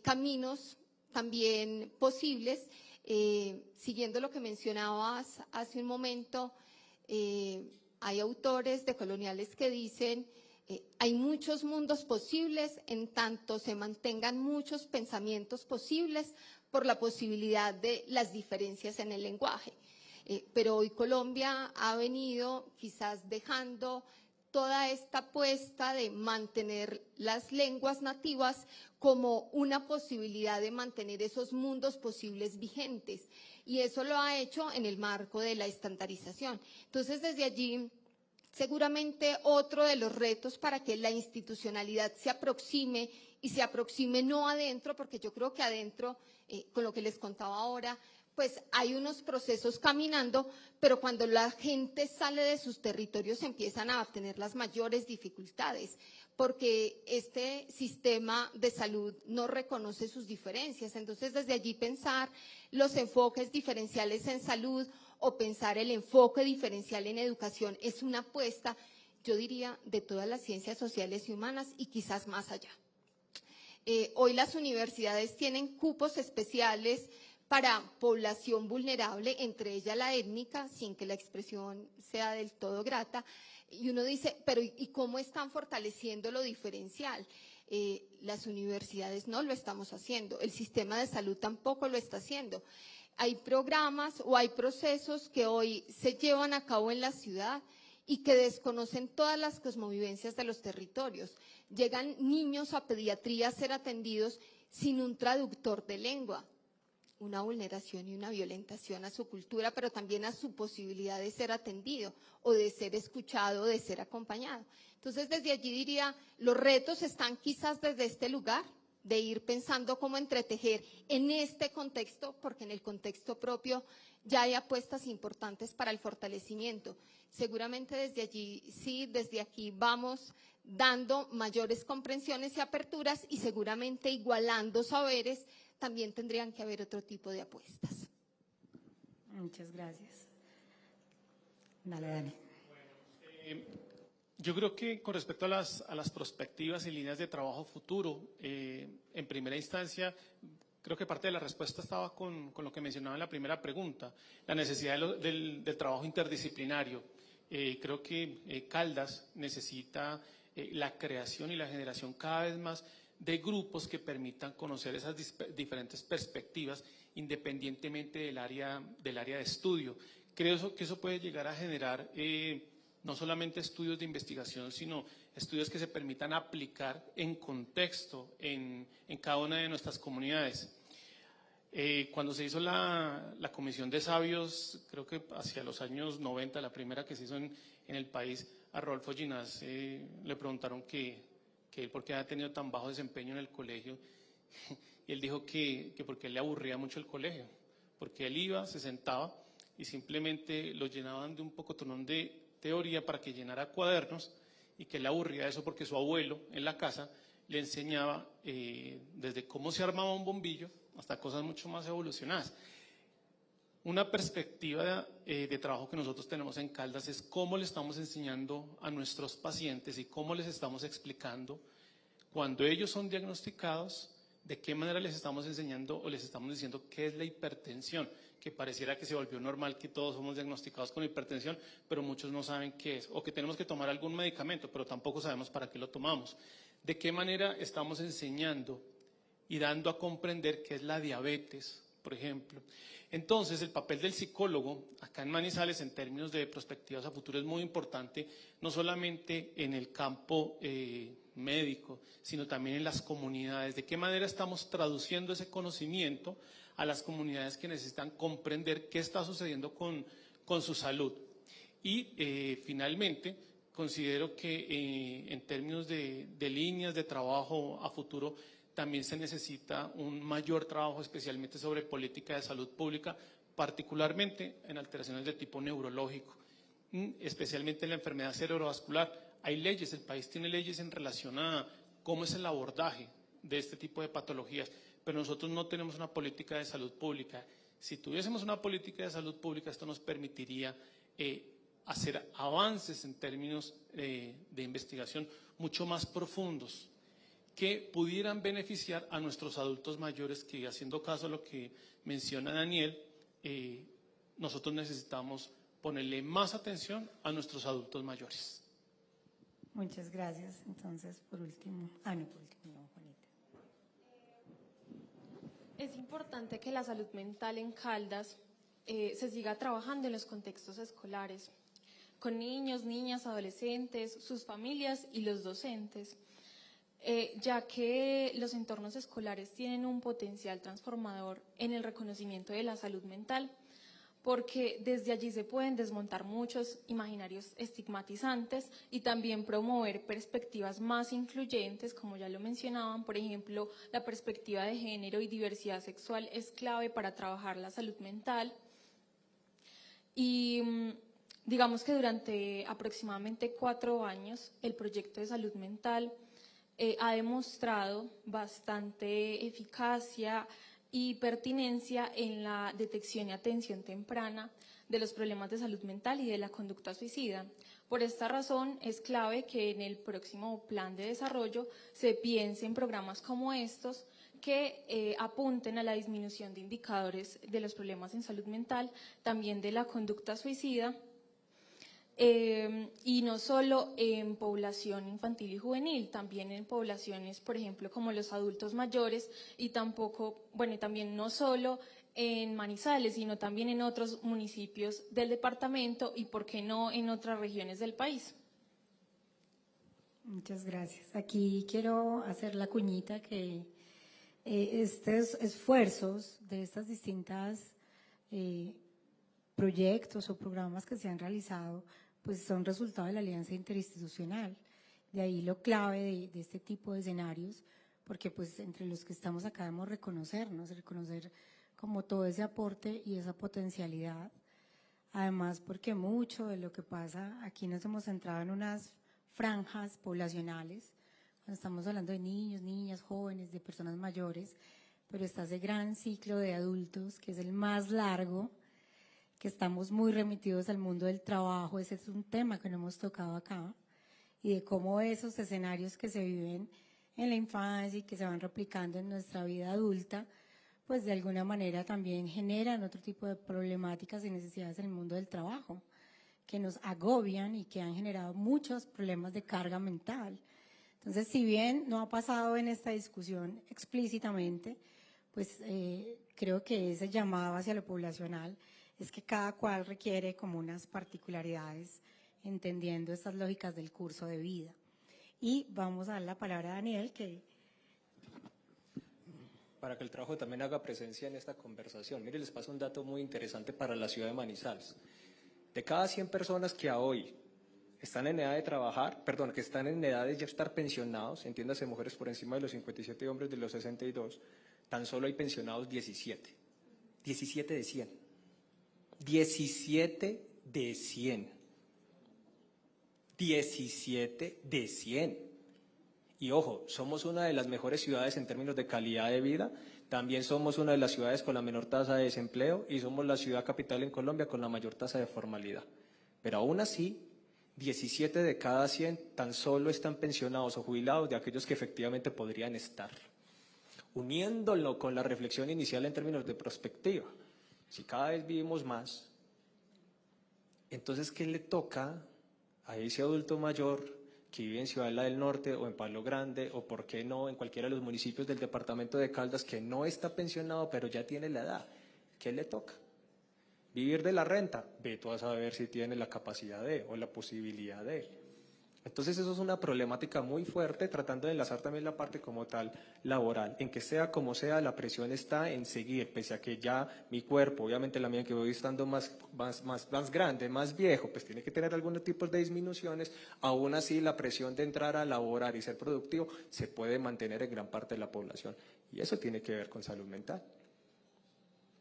caminos también posibles, siguiendo lo que mencionabas hace un momento, hay autores decoloniales que dicen hay muchos mundos posibles en tanto se mantengan muchos pensamientos posibles por la posibilidad de las diferencias en el lenguaje. Pero hoy Colombia ha venido quizás dejando toda esta apuesta de mantener las lenguas nativas como una posibilidad de mantener esos mundos posibles vigentes. y eso lo ha hecho en el marco de la estandarización. Entonces, desde allí, seguramente otro de los retos para que la institucionalidad se aproxime, y se aproxime no adentro, porque yo creo que adentro, con lo que les contaba ahora, pues hay unos procesos caminando, pero cuando la gente sale de sus territorios empiezan a tener las mayores dificultades, porque este sistema de salud no reconoce sus diferencias. Entonces, desde allí pensar los enfoques diferenciales en salud o pensar el enfoque diferencial en educación es una apuesta, yo diría, de todas las ciencias sociales y humanas y quizás más allá. Hoy las universidades tienen cupos especiales para población vulnerable, entre ellas la étnica, sin que la expresión sea del todo grata. Y uno dice, pero ¿y cómo están fortaleciendo lo diferencial? Las universidades no lo estamos haciendo, el sistema de salud tampoco lo está haciendo. Hay programas o hay procesos que hoy se llevan a cabo en la ciudad y que desconocen todas las cosmovivencias de los territorios. Llegan niños a pediatría a ser atendidos sin un traductor de lengua. Una vulneración y una violentación a su cultura, pero también a su posibilidad de ser atendido o de ser escuchado o de ser acompañado. Entonces, desde allí diría, los retos están quizás desde este lugar, de ir pensando cómo entretejer en este contexto, porque en el contexto propio ya hay apuestas importantes para el fortalecimiento. Seguramente desde allí, sí, desde aquí vamos dando mayores comprensiones y aperturas y seguramente igualando saberes, también tendrían que haber otro tipo de apuestas. Muchas gracias. Dale, Dani. Yo creo que con respecto a las perspectivas y líneas de trabajo futuro, en primera instancia, creo que parte de la respuesta estaba con lo que mencionaba en la primera pregunta, la necesidad del trabajo interdisciplinario. Creo que Caldas necesita la creación y la generación cada vez más de grupos que permitan conocer esas diferentes perspectivas independientemente del área de estudio. Creo que eso puede llegar a generar no solamente estudios de investigación, sino estudios que se permitan aplicar en contexto en cada una de nuestras comunidades. Cuando se hizo la Comisión de Sabios, creo que hacia los años 90, la primera que se hizo en el país, a Rodolfo Ginás le preguntaron que él por qué había tenido tan bajo desempeño en el colegio, y él dijo que porque le aburría mucho el colegio, porque él iba, se sentaba y simplemente lo llenaban de un pocotonón de teoría para que llenara cuadernos y que le aburría eso porque su abuelo en la casa le enseñaba desde cómo se armaba un bombillo hasta cosas mucho más evolucionadas. Una perspectiva de trabajo que nosotros tenemos en Caldas es cómo le estamos enseñando a nuestros pacientes y cómo les estamos explicando cuando ellos son diagnosticados, de qué manera les estamos enseñando o les estamos diciendo qué es la hipertensión, que pareciera que se volvió normal que todos somos diagnosticados con hipertensión, pero muchos no saben qué es, o que tenemos que tomar algún medicamento, pero tampoco sabemos para qué lo tomamos. ¿De qué manera estamos enseñando y dando a comprender qué es la diabetes, por ejemplo? Entonces, el papel del psicólogo acá en Manizales en términos de perspectivas a futuro es muy importante, no solamente en el campo médico, sino también en las comunidades. ¿De qué manera estamos traduciendo ese conocimiento a las comunidades que necesitan comprender qué está sucediendo con su salud? Y finalmente, considero que en términos de líneas de trabajo a futuro, también se necesita un mayor trabajo especialmente sobre política de salud pública, particularmente en alteraciones de tipo neurológico, especialmente en la enfermedad cerebrovascular. Hay leyes, el país tiene leyes en relación a cómo es el abordaje de este tipo de patologías, pero nosotros no tenemos una política de salud pública. Si tuviésemos una política de salud pública, esto nos permitiría hacer avances en términos de investigación mucho más profundos, que pudieran beneficiar a nuestros adultos mayores, que haciendo caso a lo que menciona Daniel, nosotros necesitamos ponerle más atención a nuestros adultos mayores. Muchas gracias. Entonces, por último, Juanita. Es importante que la salud mental en Caldas se siga trabajando en los contextos escolares, con niños, niñas, adolescentes, sus familias y los docentes. ya que los entornos escolares tienen un potencial transformador en el reconocimiento de la salud mental, porque desde allí se pueden desmontar muchos imaginarios estigmatizantes y también promover perspectivas más incluyentes, como ya lo mencionaban. Por ejemplo, la perspectiva de género y diversidad sexual es clave para trabajar la salud mental. Y digamos que durante aproximadamente 4 años, el proyecto de salud mental ha demostrado bastante eficacia y pertinencia en la detección y atención temprana de los problemas de salud mental y de la conducta suicida. Por esta razón, es clave que en el próximo plan de desarrollo se piense en programas como estos que apunten a la disminución de indicadores de los problemas en salud mental, también de la conducta suicida, y no solo en población infantil y juvenil, también en poblaciones, por ejemplo, como los adultos mayores, y también no solo en Manizales, sino también en otros municipios del departamento y, por qué no, en otras regiones del país. Muchas gracias. Aquí quiero hacer la cuñita que estos esfuerzos de estas distintas proyectos o programas que se han realizado, pues son resultado de la alianza interinstitucional. De ahí lo clave de este tipo de escenarios, porque pues entre los que estamos acá debemos reconocer como todo ese aporte y esa potencialidad. Además, porque mucho de lo que pasa, aquí nos hemos centrado en unas franjas poblacionales, cuando estamos hablando de niños, niñas, jóvenes, de personas mayores, pero está ese gran ciclo de adultos, que es el más largo, que estamos muy remitidos al mundo del trabajo. Ese es un tema que no hemos tocado acá, y de cómo esos escenarios que se viven en la infancia y que se van replicando en nuestra vida adulta, pues de alguna manera también generan otro tipo de problemáticas y necesidades en el mundo del trabajo, que nos agobian y que han generado muchos problemas de carga mental. Entonces, si bien no ha pasado en esta discusión explícitamente, pues creo que ese llamado hacia lo poblacional es que cada cual requiere como unas particularidades, entendiendo estas lógicas del curso de vida. Y vamos a dar la palabra a Daniel, para que el trabajo también haga presencia en esta conversación. Mire, les paso un dato muy interesante para la ciudad de Manizales. De cada 100 personas que a hoy están en edad de trabajar, que están en edad de ya estar pensionados, entiéndase mujeres por encima de los 57 y hombres de los 62, tan solo hay pensionados 17. 17 de 100. 17 de 100. 17 de 100. Y ojo, somos una de las mejores ciudades en términos de calidad de vida, también somos una de las ciudades con la menor tasa de desempleo y somos la ciudad capital en Colombia con la mayor tasa de formalidad. Pero aún así, 17 de cada 100 tan solo están pensionados o jubilados de aquellos que efectivamente podrían estar. Uniéndolo con la reflexión inicial en términos de prospectiva, si cada vez vivimos más, entonces ¿qué le toca a ese adulto mayor que vive en Ciudadela del Norte o en Palo Grande o por qué no en cualquiera de los municipios del departamento de Caldas que no está pensionado pero ya tiene la edad? ¿Qué le toca? ¿Vivir de la renta? Ve tú a saber si tiene la capacidad de o la posibilidad de. Entonces eso es una problemática muy fuerte, tratando de enlazar también la parte como tal laboral, en que sea como sea, la presión está en seguir, pese a que ya mi cuerpo, obviamente la mía que voy estando más grande, más viejo, pues tiene que tener algunos tipos de disminuciones, aún así la presión de entrar a laborar y ser productivo se puede mantener en gran parte de la población, y eso tiene que ver con salud mental.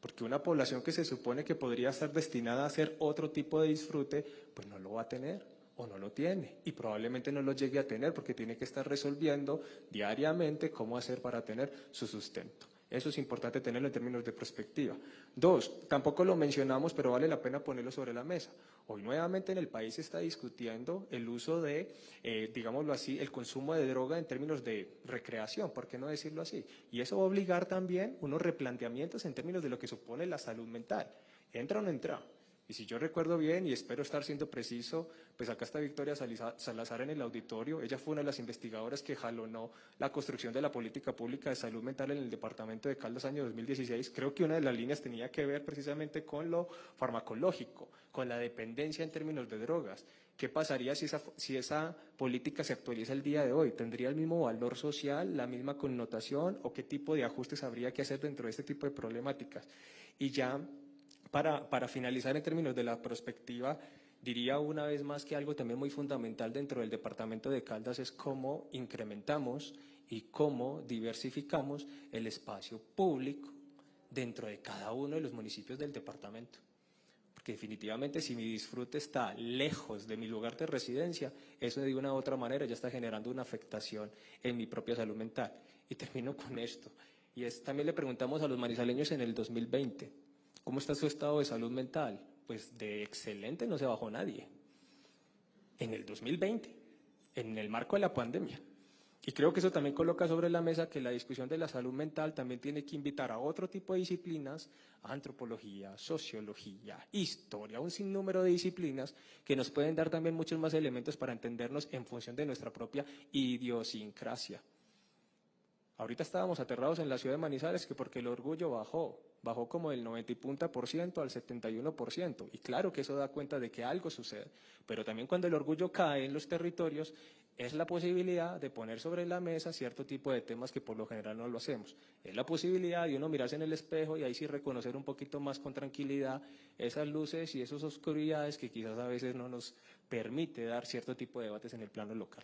Porque una población que se supone que podría estar destinada a hacer otro tipo de disfrute, pues no lo va a tener. O no lo tiene, y probablemente no lo llegue a tener porque tiene que estar resolviendo diariamente cómo hacer para tener su sustento. Eso es importante tenerlo en términos de perspectiva. 2, tampoco lo mencionamos, pero vale la pena ponerlo sobre la mesa. Hoy nuevamente en el país se está discutiendo el uso de, digámoslo así, el consumo de droga en términos de recreación, ¿por qué no decirlo así? Y eso va a obligar también unos replanteamientos en términos de lo que supone la salud mental. ¿Entra o no entra? Y si yo recuerdo bien, y espero estar siendo preciso, pues acá está Victoria Salazar en el auditorio. Ella fue una de las investigadoras que jalonó la construcción de la política pública de salud mental en el departamento de Caldas año 2016. Creo que una de las líneas tenía que ver precisamente con lo farmacológico, con la dependencia en términos de drogas. ¿Qué pasaría si esa política se actualiza el día de hoy? ¿Tendría el mismo valor social, la misma connotación o qué tipo de ajustes habría que hacer dentro de este tipo de problemáticas? Y ya para finalizar en términos de la perspectiva, diría una vez más que algo también muy fundamental dentro del departamento de Caldas es cómo incrementamos y cómo diversificamos el espacio público dentro de cada uno de los municipios del departamento. Porque definitivamente si mi disfrute está lejos de mi lugar de residencia, eso de una u otra manera ya está generando una afectación en mi propia salud mental. Y termino con esto. Y también le preguntamos a los manizaleños en el 2020, ¿cómo está su estado de salud mental? Pues de excelente no se bajó nadie. En el 2020, en el marco de la pandemia. Y creo que eso también coloca sobre la mesa que la discusión de la salud mental también tiene que invitar a otro tipo de disciplinas, antropología, sociología, historia, un sinnúmero de disciplinas que nos pueden dar también muchos más elementos para entendernos en función de nuestra propia idiosincrasia. Ahorita estábamos aterrados en la ciudad de Manizales que porque el orgullo bajó como del 90 y punta por ciento al 71%. Y claro que eso da cuenta de que algo sucede. Pero también cuando el orgullo cae en los territorios, es la posibilidad de poner sobre la mesa cierto tipo de temas que por lo general no lo hacemos. Es la posibilidad de uno mirarse en el espejo y ahí sí reconocer un poquito más con tranquilidad esas luces y esas oscuridades que quizás a veces no nos permite dar cierto tipo de debates en el plano local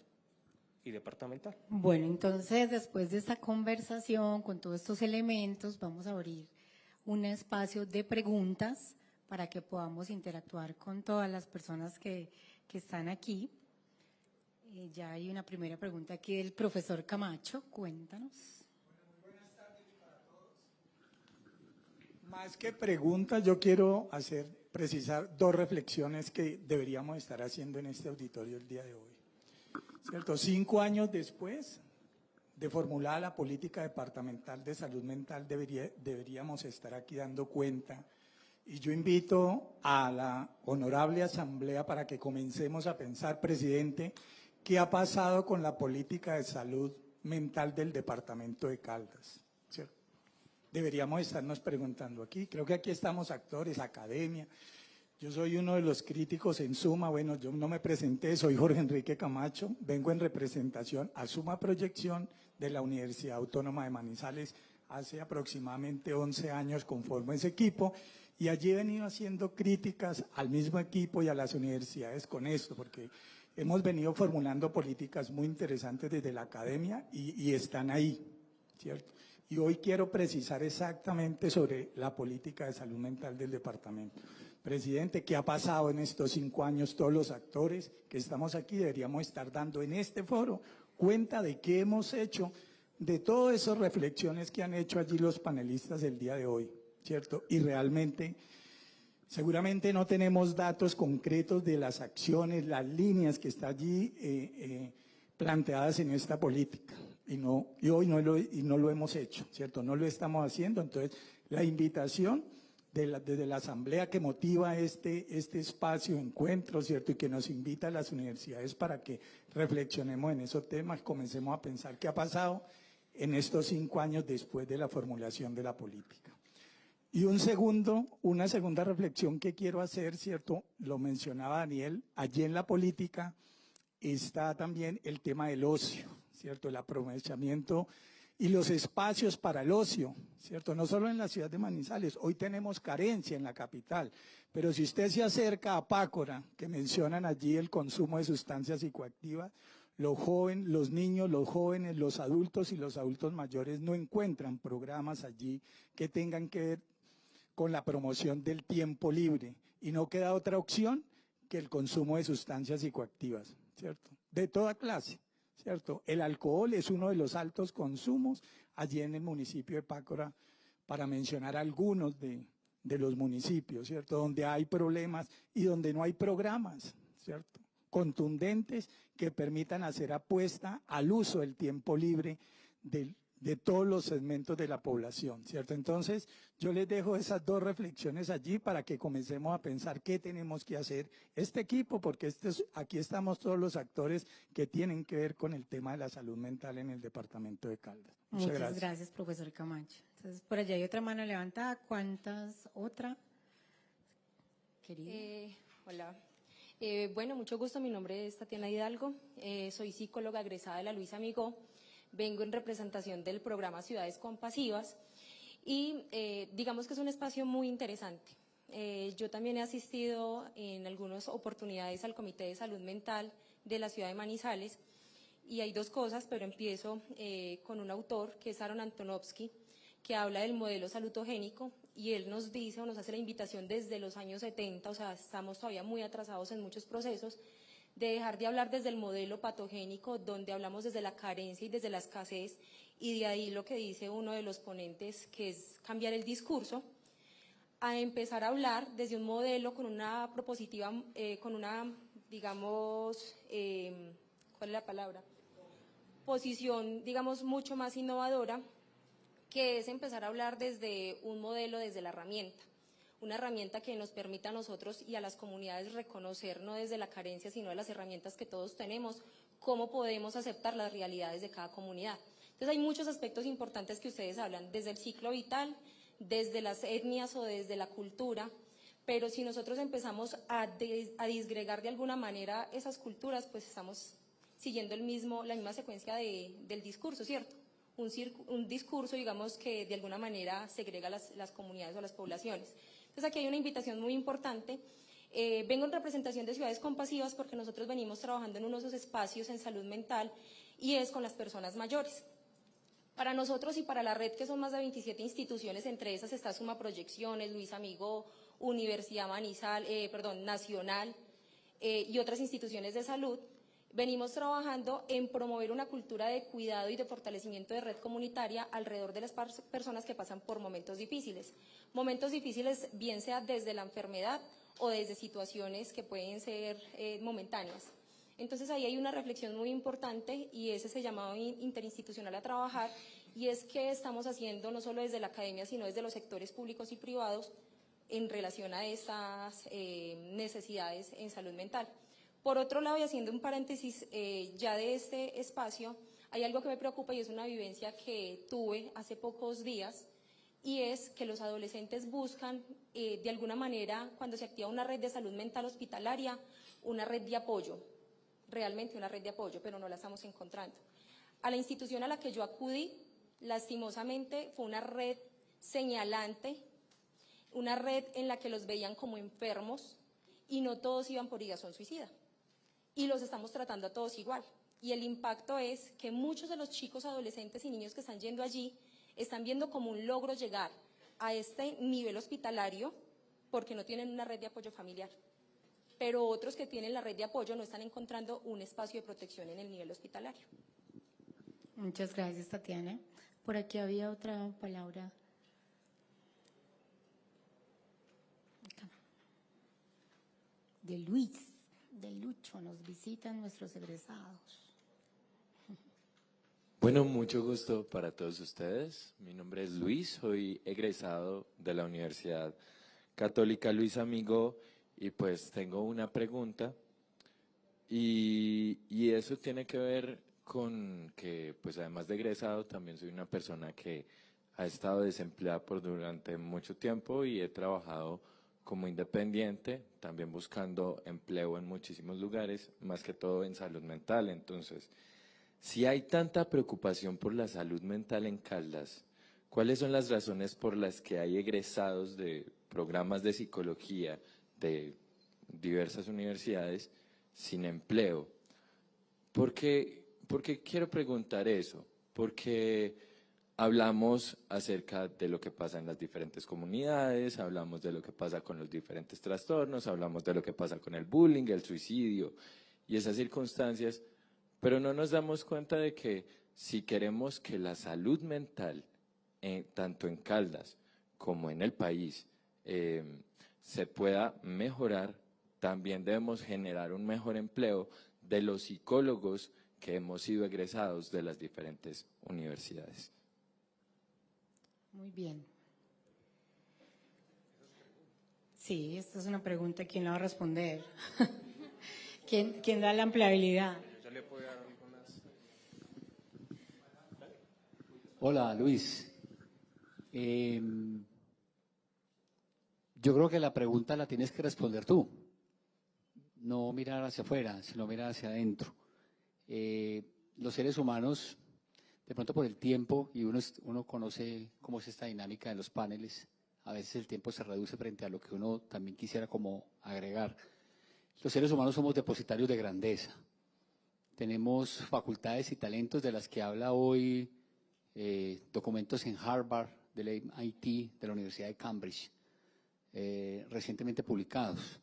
y departamental. Bueno, entonces después de esta conversación con todos estos elementos, vamos a abrir un espacio de preguntas para que podamos interactuar con todas las personas que están aquí. Ya hay una primera pregunta aquí del profesor Camacho, cuéntanos. Muy buenas tardes para todos. Más que preguntas, yo quiero precisar dos reflexiones que deberíamos estar haciendo en este auditorio el día de hoy. ¿Cierto? 5 años después de formulada la política departamental de salud mental, deberíamos estar aquí dando cuenta. Y yo invito a la honorable asamblea para que comencemos a pensar, presidente, ¿qué ha pasado con la política de salud mental del departamento de Caldas? ¿Cierto? Deberíamos estarnos preguntando aquí. Creo que aquí estamos actores, academia. Yo soy uno de los críticos en Suma. Bueno, yo no me presenté, soy Jorge Enrique Camacho. Vengo en representación a Suma Proyección de la Universidad Autónoma de Manizales. Hace aproximadamente 11 años conformo ese equipo y allí he venido haciendo críticas al mismo equipo y a las universidades con esto, porque hemos venido formulando políticas muy interesantes desde la academia y están ahí, ¿cierto? Y hoy quiero precisar exactamente sobre la política de salud mental del departamento. Presidente, ¿qué ha pasado en estos 5 años? Todos los actores que estamos aquí deberíamos estar dando en este foro cuenta de qué hemos hecho, de todas esas reflexiones que han hecho allí los panelistas el día de hoy, ¿cierto? Y realmente, seguramente no tenemos datos concretos de las acciones, las líneas que están allí planteadas en esta política. Y hoy no lo hemos hecho, ¿cierto? No lo estamos haciendo. Entonces, la invitación desde la asamblea que motiva este espacio, encuentro, ¿cierto? Y que nos invita a las universidades para que reflexionemos en esos temas, comencemos a pensar qué ha pasado en estos 5 años después de la formulación de la política. Y una segunda reflexión que quiero hacer, ¿cierto? Lo mencionaba Daniel, allí en la política está también el tema del ocio, ¿cierto? El aprovechamiento y los espacios para el ocio, ¿cierto? No solo en la ciudad de Manizales, hoy tenemos carencia en la capital, pero si usted se acerca a Pácora, que mencionan allí el consumo de sustancias psicoactivas, los niños, los jóvenes, los adultos y los adultos mayores no encuentran programas allí que tengan que ver con la promoción del tiempo libre y no queda otra opción que el consumo de sustancias psicoactivas, ¿cierto? De toda clase. ¿Cierto? El alcohol es uno de los altos consumos allí en el municipio de Pácora, para mencionar algunos de los municipios, ¿cierto? Donde hay problemas y donde no hay programas, ¿cierto? Contundentes que permitan hacer apuesta al uso del tiempo libre de todos los segmentos de la población, ¿cierto? Entonces, yo les dejo esas dos reflexiones allí para que comencemos a pensar qué tenemos que hacer este equipo, porque aquí estamos todos los actores que tienen que ver con el tema de la salud mental en el departamento de Caldas. Muchas gracias, profesor Camacho. Entonces, por allá hay otra mano levantada. ¿Cuántas? ¿Otra? Querida. Hola. Bueno, mucho gusto. Mi nombre es Tatiana Hidalgo. Soy psicóloga egresada de la Luis Amigó. Vengo en representación del programa Ciudades Compasivas y digamos que es un espacio muy interesante. Yo también he asistido en algunas oportunidades al Comité de Salud Mental de la ciudad de Manizales y hay dos cosas, pero empiezo con un autor que es Aaron Antonovsky, que habla del modelo salutogénico y él nos dice o nos hace la invitación desde los años 70, o sea, estamos todavía muy atrasados en muchos procesos, de dejar de hablar desde el modelo patogénico, donde hablamos desde la carencia y desde la escasez, y de ahí lo que dice uno de los ponentes, que es cambiar el discurso, a empezar a hablar desde un modelo con una propositiva, con una, digamos, ¿cuál es la palabra? Posición, digamos, mucho más innovadora, que es empezar a hablar desde un modelo, desde la herramienta. Una herramienta que nos permita a nosotros y a las comunidades reconocer no desde la carencia, sino de las herramientas que todos tenemos, cómo podemos aceptar las realidades de cada comunidad. Entonces hay muchos aspectos importantes que ustedes hablan, desde el ciclo vital, desde las etnias o desde la cultura, pero si nosotros empezamos a disgregar de alguna manera esas culturas, pues estamos siguiendo la misma secuencia del discurso, ¿cierto? Un discurso, digamos, que de alguna manera segrega las comunidades o las poblaciones. Entonces aquí hay una invitación muy importante. Vengo en representación de Ciudades Compasivas porque nosotros venimos trabajando en unos espacios en salud mental y es con las personas mayores. Para nosotros y para la red, que son más de 27 instituciones, entre esas está Suma Proyecciones, Luis Amigó, Universidad Nacional y otras instituciones de salud, venimos trabajando en promover una cultura de cuidado y de fortalecimiento de red comunitaria alrededor de las personas que pasan por momentos difíciles. Momentos difíciles bien sea desde la enfermedad o desde situaciones que pueden ser momentáneas. Entonces ahí hay una reflexión muy importante y es ese llamado interinstitucional a trabajar, y es que estamos haciendo no solo desde la academia sino desde los sectores públicos y privados en relación a estas necesidades en salud mental. Por otro lado, y haciendo un paréntesis ya de este espacio, hay algo que me preocupa y es una vivencia que tuve hace pocos días, y es que los adolescentes buscan de alguna manera, cuando se activa una red de salud mental hospitalaria, una red de apoyo, realmente una red de apoyo, pero no la estamos encontrando. A la institución a la que yo acudí, lastimosamente, fue una red señalante, una red en la que los veían como enfermos y no todos iban por ideación suicida. Y los estamos tratando a todos igual. Y el impacto es que muchos de los chicos, adolescentes y niños que están yendo allí están viendo como un logro llegar a este nivel hospitalario porque no tienen una red de apoyo familiar. Pero otros que tienen la red de apoyo no están encontrando un espacio de protección en el nivel hospitalario. Muchas gracias, Tatiana. Por aquí había otra palabra. Acá. De Luis. De Lucho, nos visitan nuestros egresados. Bueno, mucho gusto para todos ustedes. Mi nombre es Luis, soy egresado de la Universidad Católica Luis Amigó y pues tengo una pregunta y eso tiene que ver con que pues además de egresado también soy una persona que ha estado desempleada durante mucho tiempo y he trabajado como independiente, también buscando empleo en muchísimos lugares, más que todo en salud mental. Entonces, si hay tanta preocupación por la salud mental en Caldas, ¿cuáles son las razones por las que hay egresados de programas de psicología de diversas universidades sin empleo? ¿Por qué quiero preguntar eso? Porque hablamos acerca de lo que pasa en las diferentes comunidades, hablamos de lo que pasa con los diferentes trastornos, hablamos de lo que pasa con el bullying, el suicidio y esas circunstancias, pero no nos damos cuenta de que si queremos que la salud mental, tanto en Caldas como en el país, se pueda mejorar, también debemos generar un mejor empleo de los psicólogos que hemos sido egresados de las diferentes universidades. Muy bien. Sí, esta es una pregunta, ¿quién la va a responder? ¿Quién da la empleabilidad? Yo le puedo dar algunas. Hola, Luis. Yo creo que la pregunta la tienes que responder tú. No mirar hacia afuera, sino mirar hacia adentro. Los seres humanos, de pronto por el tiempo, y uno conoce cómo es esta dinámica en los paneles, a veces el tiempo se reduce frente a lo que uno también quisiera como agregar. Los seres humanos somos depositarios de grandeza. Tenemos facultades y talentos de las que habla hoy documentos en Harvard, del MIT, de la Universidad de Cambridge, recientemente publicados.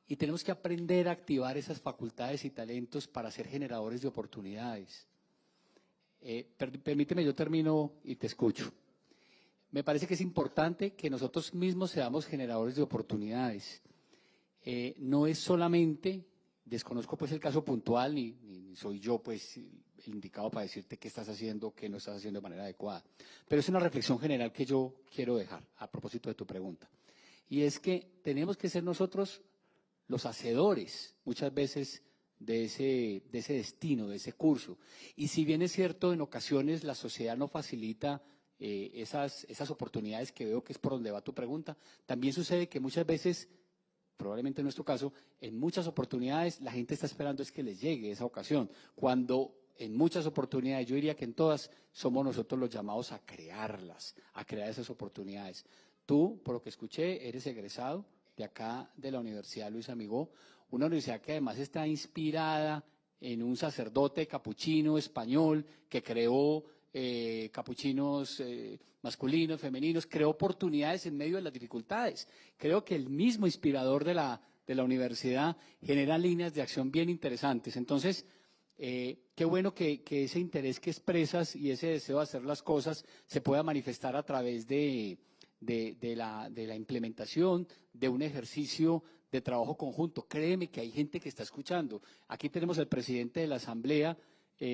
Y tenemos que aprender a activar esas facultades y talentos para ser generadores de oportunidades. Permíteme, yo termino y te escucho. Me parece que es importante que nosotros mismos seamos generadores de oportunidades. No es solamente, desconozco pues el caso puntual, ni soy yo pues el indicado para decirte qué estás haciendo, qué no estás haciendo de manera adecuada. Pero es una reflexión general que yo quiero dejar a propósito de tu pregunta. Y es que tenemos que ser nosotros los hacedores, muchas veces, de ese destino, de ese curso. Y si bien es cierto, en ocasiones la sociedad no facilita esas oportunidades que veo que es por donde va tu pregunta, también sucede que muchas veces, probablemente en nuestro caso, en muchas oportunidades la gente está esperando es que les llegue esa ocasión, cuando en muchas oportunidades, yo diría que en todas, somos nosotros los llamados a crearlas, a crear esas oportunidades. Tú, por lo que escuché, eres egresado de acá de la Universidad Luis Amigó, una universidad que además está inspirada en un sacerdote capuchino español que creó capuchinos masculinos, femeninos, creó oportunidades en medio de las dificultades. Creo que el mismo inspirador de la universidad genera líneas de acción bien interesantes. Entonces, qué bueno que ese interés que expresas y ese deseo de hacer las cosas se pueda manifestar a través de la implementación de un ejercicio de trabajo conjunto. Créeme que hay gente que está escuchando. Aquí tenemos al presidente de la Asamblea,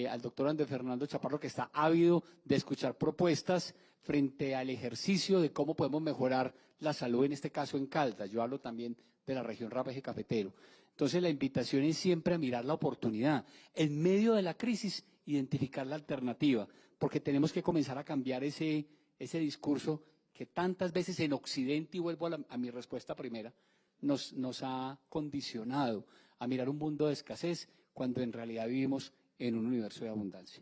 al doctor Andrés Fernando Chaparro, que está ávido de escuchar propuestas frente al ejercicio de cómo podemos mejorar la salud, en este caso en Caldas. Yo hablo también de la región Rapeje Cafetero. Entonces la invitación es siempre a mirar la oportunidad. En medio de la crisis, identificar la alternativa, porque tenemos que comenzar a cambiar ese discurso que tantas veces en Occidente, y vuelvo a mi respuesta primera, nos ha condicionado a mirar un mundo de escasez cuando en realidad vivimos en un universo de abundancia.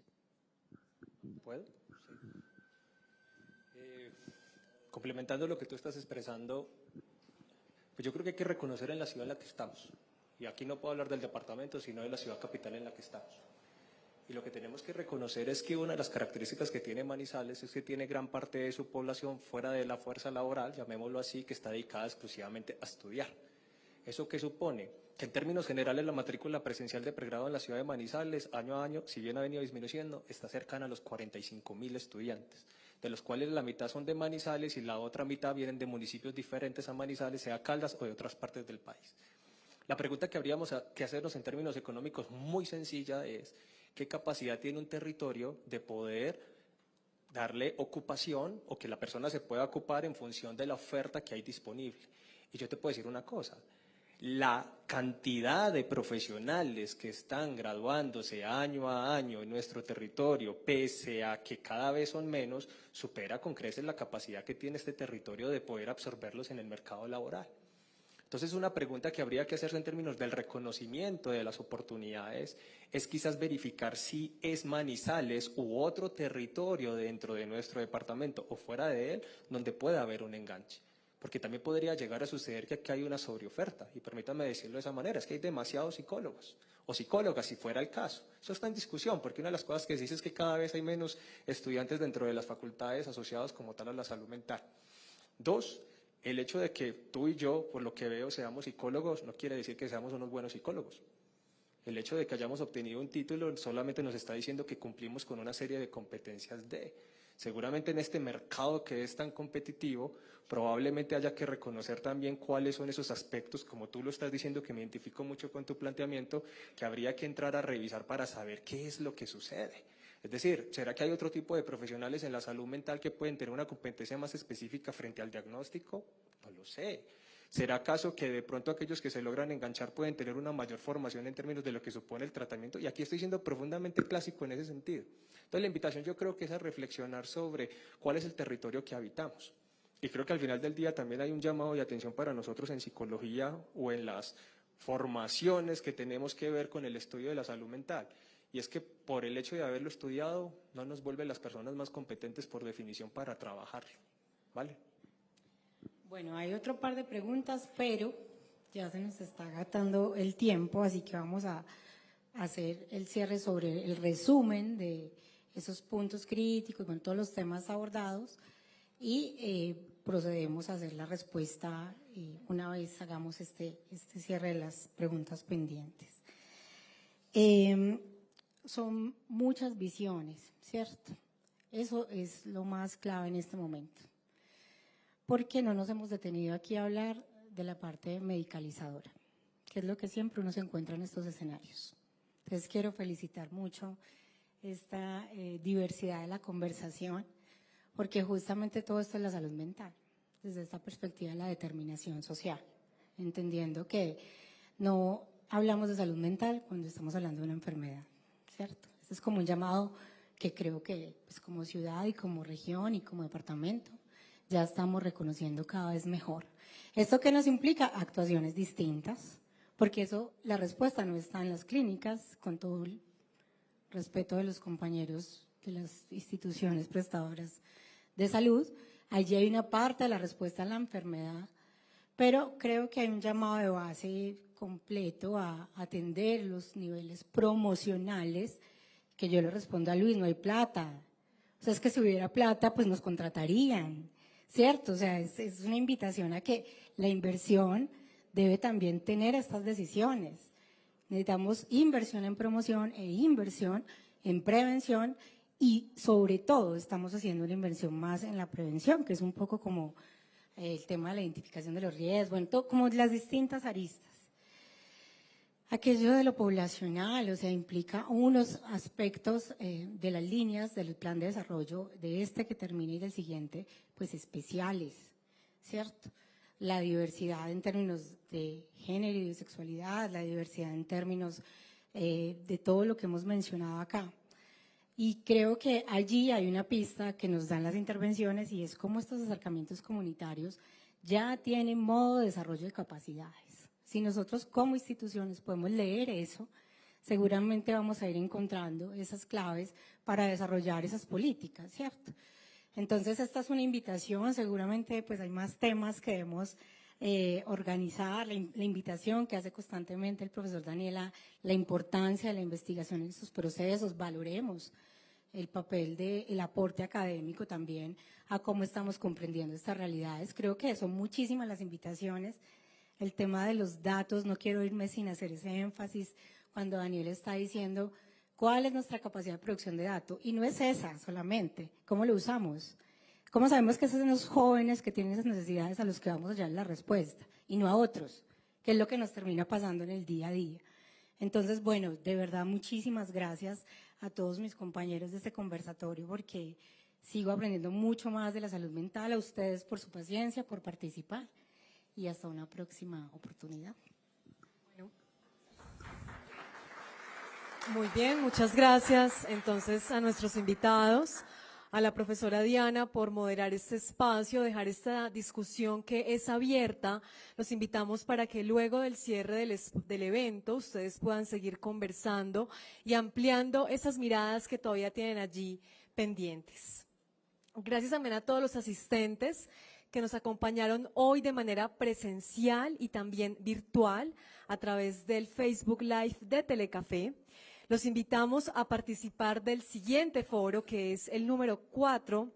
¿Puedo? Sí. Complementando lo que tú estás expresando, pues yo creo que hay que reconocer en la ciudad en la que estamos. Y aquí no puedo hablar del departamento, sino de la ciudad capital en la que estamos. Y lo que tenemos que reconocer es que una de las características que tiene Manizales es que tiene gran parte de su población fuera de la fuerza laboral, llamémoslo así, que está dedicada exclusivamente a estudiar. ¿Eso qué supone? Que en términos generales la matrícula presencial de pregrado en la ciudad de Manizales, año a año, si bien ha venido disminuyendo, está cercana a los 45.000 estudiantes, de los cuales la mitad son de Manizales y la otra mitad vienen de municipios diferentes a Manizales, sea Caldas o de otras partes del país. La pregunta que habríamos que hacernos en términos económicos muy sencilla es: ¿qué capacidad tiene un territorio de poder darle ocupación o que la persona se pueda ocupar en función de la oferta que hay disponible? Y yo te puedo decir una cosa: la cantidad de profesionales que están graduándose año a año en nuestro territorio, pese a que cada vez son menos, supera con creces la capacidad que tiene este territorio de poder absorberlos en el mercado laboral. Entonces, una pregunta que habría que hacerse en términos del reconocimiento de las oportunidades es quizás verificar si es Manizales u otro territorio dentro de nuestro departamento o fuera de él donde pueda haber un enganche. Porque también podría llegar a suceder que aquí hay una sobreoferta, y permítanme decirlo de esa manera, es que hay demasiados psicólogos o psicólogas, si fuera el caso. Eso está en discusión, porque una de las cosas que se dice es que cada vez hay menos estudiantes dentro de las facultades asociados como tal a la salud mental. Dos, el hecho de que tú y yo, por lo que veo, seamos psicólogos, no quiere decir que seamos unos buenos psicólogos. El hecho de que hayamos obtenido un título solamente nos está diciendo que cumplimos con una serie de competencias seguramente en este mercado que es tan competitivo, probablemente haya que reconocer también cuáles son esos aspectos, como tú lo estás diciendo, que me identifico mucho con tu planteamiento, que habría que entrar a revisar para saber qué es lo que sucede. Es decir, ¿será que hay otro tipo de profesionales en la salud mental que pueden tener una competencia más específica frente al diagnóstico? No lo sé. ¿Será acaso que de pronto aquellos que se logran enganchar pueden tener una mayor formación en términos de lo que supone el tratamiento? Y aquí estoy siendo profundamente clásico en ese sentido. Entonces la invitación yo creo que es a reflexionar sobre cuál es el territorio que habitamos. Y creo que al final del día también hay un llamado de atención para nosotros en psicología o en las formaciones que tenemos que ver con el estudio de la salud mental. Y es que por el hecho de haberlo estudiado no nos vuelve las personas más competentes por definición para trabajarlo. ¿Vale? Bueno, hay otro par de preguntas, pero ya se nos está agotando el tiempo, así que vamos a hacer el cierre sobre el resumen de esos puntos críticos con todos los temas abordados y procedemos a hacer la respuesta una vez hagamos este cierre de las preguntas pendientes. Son muchas visiones, ¿cierto? Eso es lo más clave en este momento. Porque no nos hemos detenido aquí a hablar de la parte medicalizadora, que es lo que siempre uno se encuentra en estos escenarios. Entonces quiero felicitar mucho esta diversidad de la conversación, porque justamente todo esto es la salud mental, desde esta perspectiva de la determinación social, entendiendo que no hablamos de salud mental cuando estamos hablando de una enfermedad, ¿cierto? Este es como un llamado que creo que pues, como ciudad y como región y como departamento ya estamos reconociendo cada vez mejor. ¿Esto qué nos implica? Actuaciones distintas, porque eso, la respuesta no está en las clínicas, con todo el respeto de los compañeros de las instituciones prestadoras de salud. Allí hay una parte de la respuesta a la enfermedad, pero creo que hay un llamado de base completo a atender los niveles promocionales, que yo le respondo a Luis, no hay plata. O sea, es que si hubiera plata, pues nos contratarían. ¿Cierto? O sea, es una invitación a que la inversión debe también tener estas decisiones. Necesitamos inversión en promoción e inversión en prevención y sobre todo estamos haciendo una inversión más en la prevención, que es un poco como el tema de la identificación de los riesgos, bueno, todo, como las distintas aristas. Aquello de lo poblacional, o sea, implica unos aspectos de las líneas del plan de desarrollo de este que termina y del siguiente, pues especiales, ¿cierto? La diversidad en términos de género y de sexualidad, la diversidad en términos de todo lo que hemos mencionado acá. Y creo que allí hay una pista que nos dan las intervenciones y es cómo estos acercamientos comunitarios ya tienen modo de desarrollo de capacidades. Si nosotros como instituciones podemos leer eso, seguramente vamos a ir encontrando esas claves para desarrollar esas políticas, ¿cierto? Entonces esta es una invitación, seguramente pues hay más temas que debemos organizar, la invitación que hace constantemente el profesor Daniela, la importancia de la investigación en estos procesos, valoremos el papel del aporte académico también a cómo estamos comprendiendo estas realidades. Creo que son muchísimas las invitaciones. El tema de los datos, no quiero irme sin hacer ese énfasis cuando Daniel está diciendo cuál es nuestra capacidad de producción de datos. Y no es esa solamente, ¿cómo lo usamos? ¿Cómo sabemos que esos son los jóvenes que tienen esas necesidades a los que vamos a hallar la respuesta y no a otros? Que es lo que nos termina pasando en el día a día. Entonces, bueno, de verdad, muchísimas gracias a todos mis compañeros de este conversatorio porque sigo aprendiendo mucho más de la salud mental, a ustedes por su paciencia, por participar. Y hasta una próxima oportunidad. Bueno. Muy bien, muchas gracias entonces a nuestros invitados, a la profesora Diana por moderar este espacio, dejar esta discusión que es abierta. Los invitamos para que luego del cierre del evento ustedes puedan seguir conversando y ampliando esas miradas que todavía tienen allí pendientes. Gracias también a todos los asistentes que nos acompañaron hoy de manera presencial y también virtual a través del Facebook Live de Telecafé. Los invitamos a participar del siguiente foro, que es el número 4,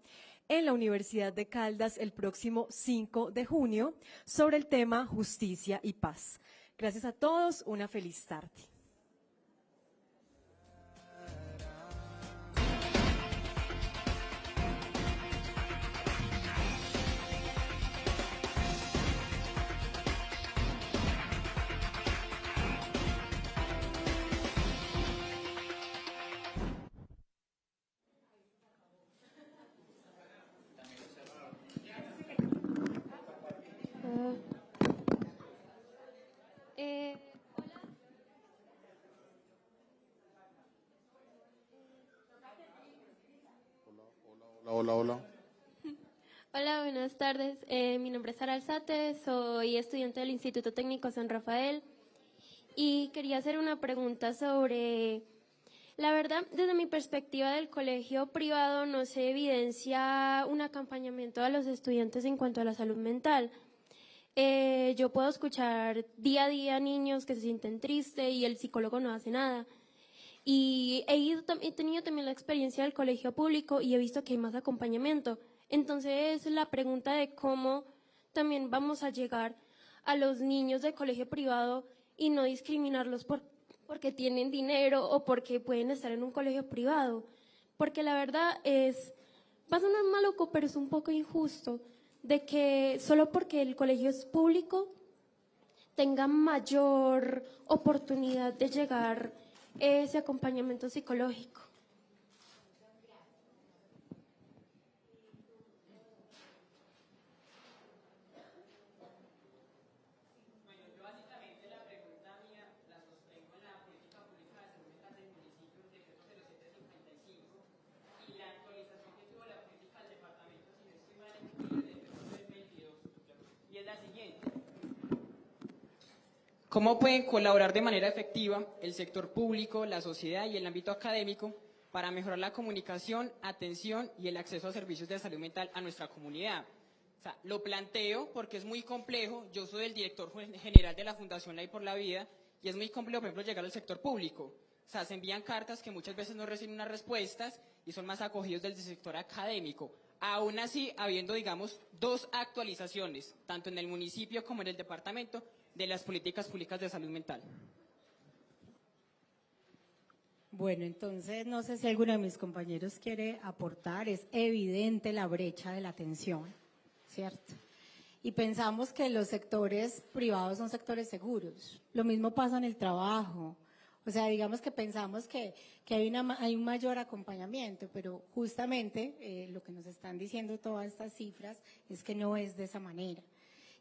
en la Universidad de Caldas el próximo 5 de junio, sobre el tema Justicia y Paz. Gracias a todos, una feliz tarde. Hola, hola. Hola, buenas tardes. Mi nombre es Sara Alzate, soy estudiante del Instituto Técnico San Rafael y quería hacer una pregunta sobre, la verdad, desde mi perspectiva del colegio privado no se evidencia un acompañamiento a los estudiantes en cuanto a la salud mental. Yo puedo escuchar día a día niños que se sienten tristes y el psicólogo no hace nada. Y he tenido también la experiencia del colegio público y he visto que hay más acompañamiento. Entonces, la pregunta de cómo también vamos a llegar a los niños del colegio privado y no discriminarlos porque tienen dinero o porque pueden estar en un colegio privado. Porque la verdad va a sonar maluco, pero es un poco injusto de que solo porque el colegio es público tenga mayor oportunidad de llegar ese acompañamiento psicológico. ¿Cómo pueden colaborar de manera efectiva el sector público, la sociedad y el ámbito académico para mejorar la comunicación, atención y el acceso a servicios de salud mental a nuestra comunidad? O sea, lo planteo porque es muy complejo. Yo soy el director general de la Fundación Ley por la Vida y es muy complejo, por ejemplo, llegar al sector público. O sea, se envían cartas que muchas veces no reciben unas respuestas y son más acogidos del sector académico. Aún así, habiendo, digamos, 2 actualizaciones, tanto en el municipio como en el departamento, de las políticas públicas de salud mental. Bueno, entonces no sé si alguno de mis compañeros quiere aportar. Es evidente la brecha de la atención, ¿cierto? Y pensamos que los sectores privados son sectores seguros. Lo mismo pasa en el trabajo. O sea, digamos que pensamos que hay un mayor acompañamiento, pero justamente lo que nos están diciendo todas estas cifras es que no es de esa manera.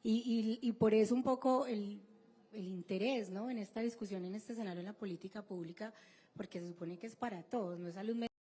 Y por eso un poco el interés, ¿no?, en esta discusión, en este escenario en la política pública, porque se supone que es para todos, no es salud mental.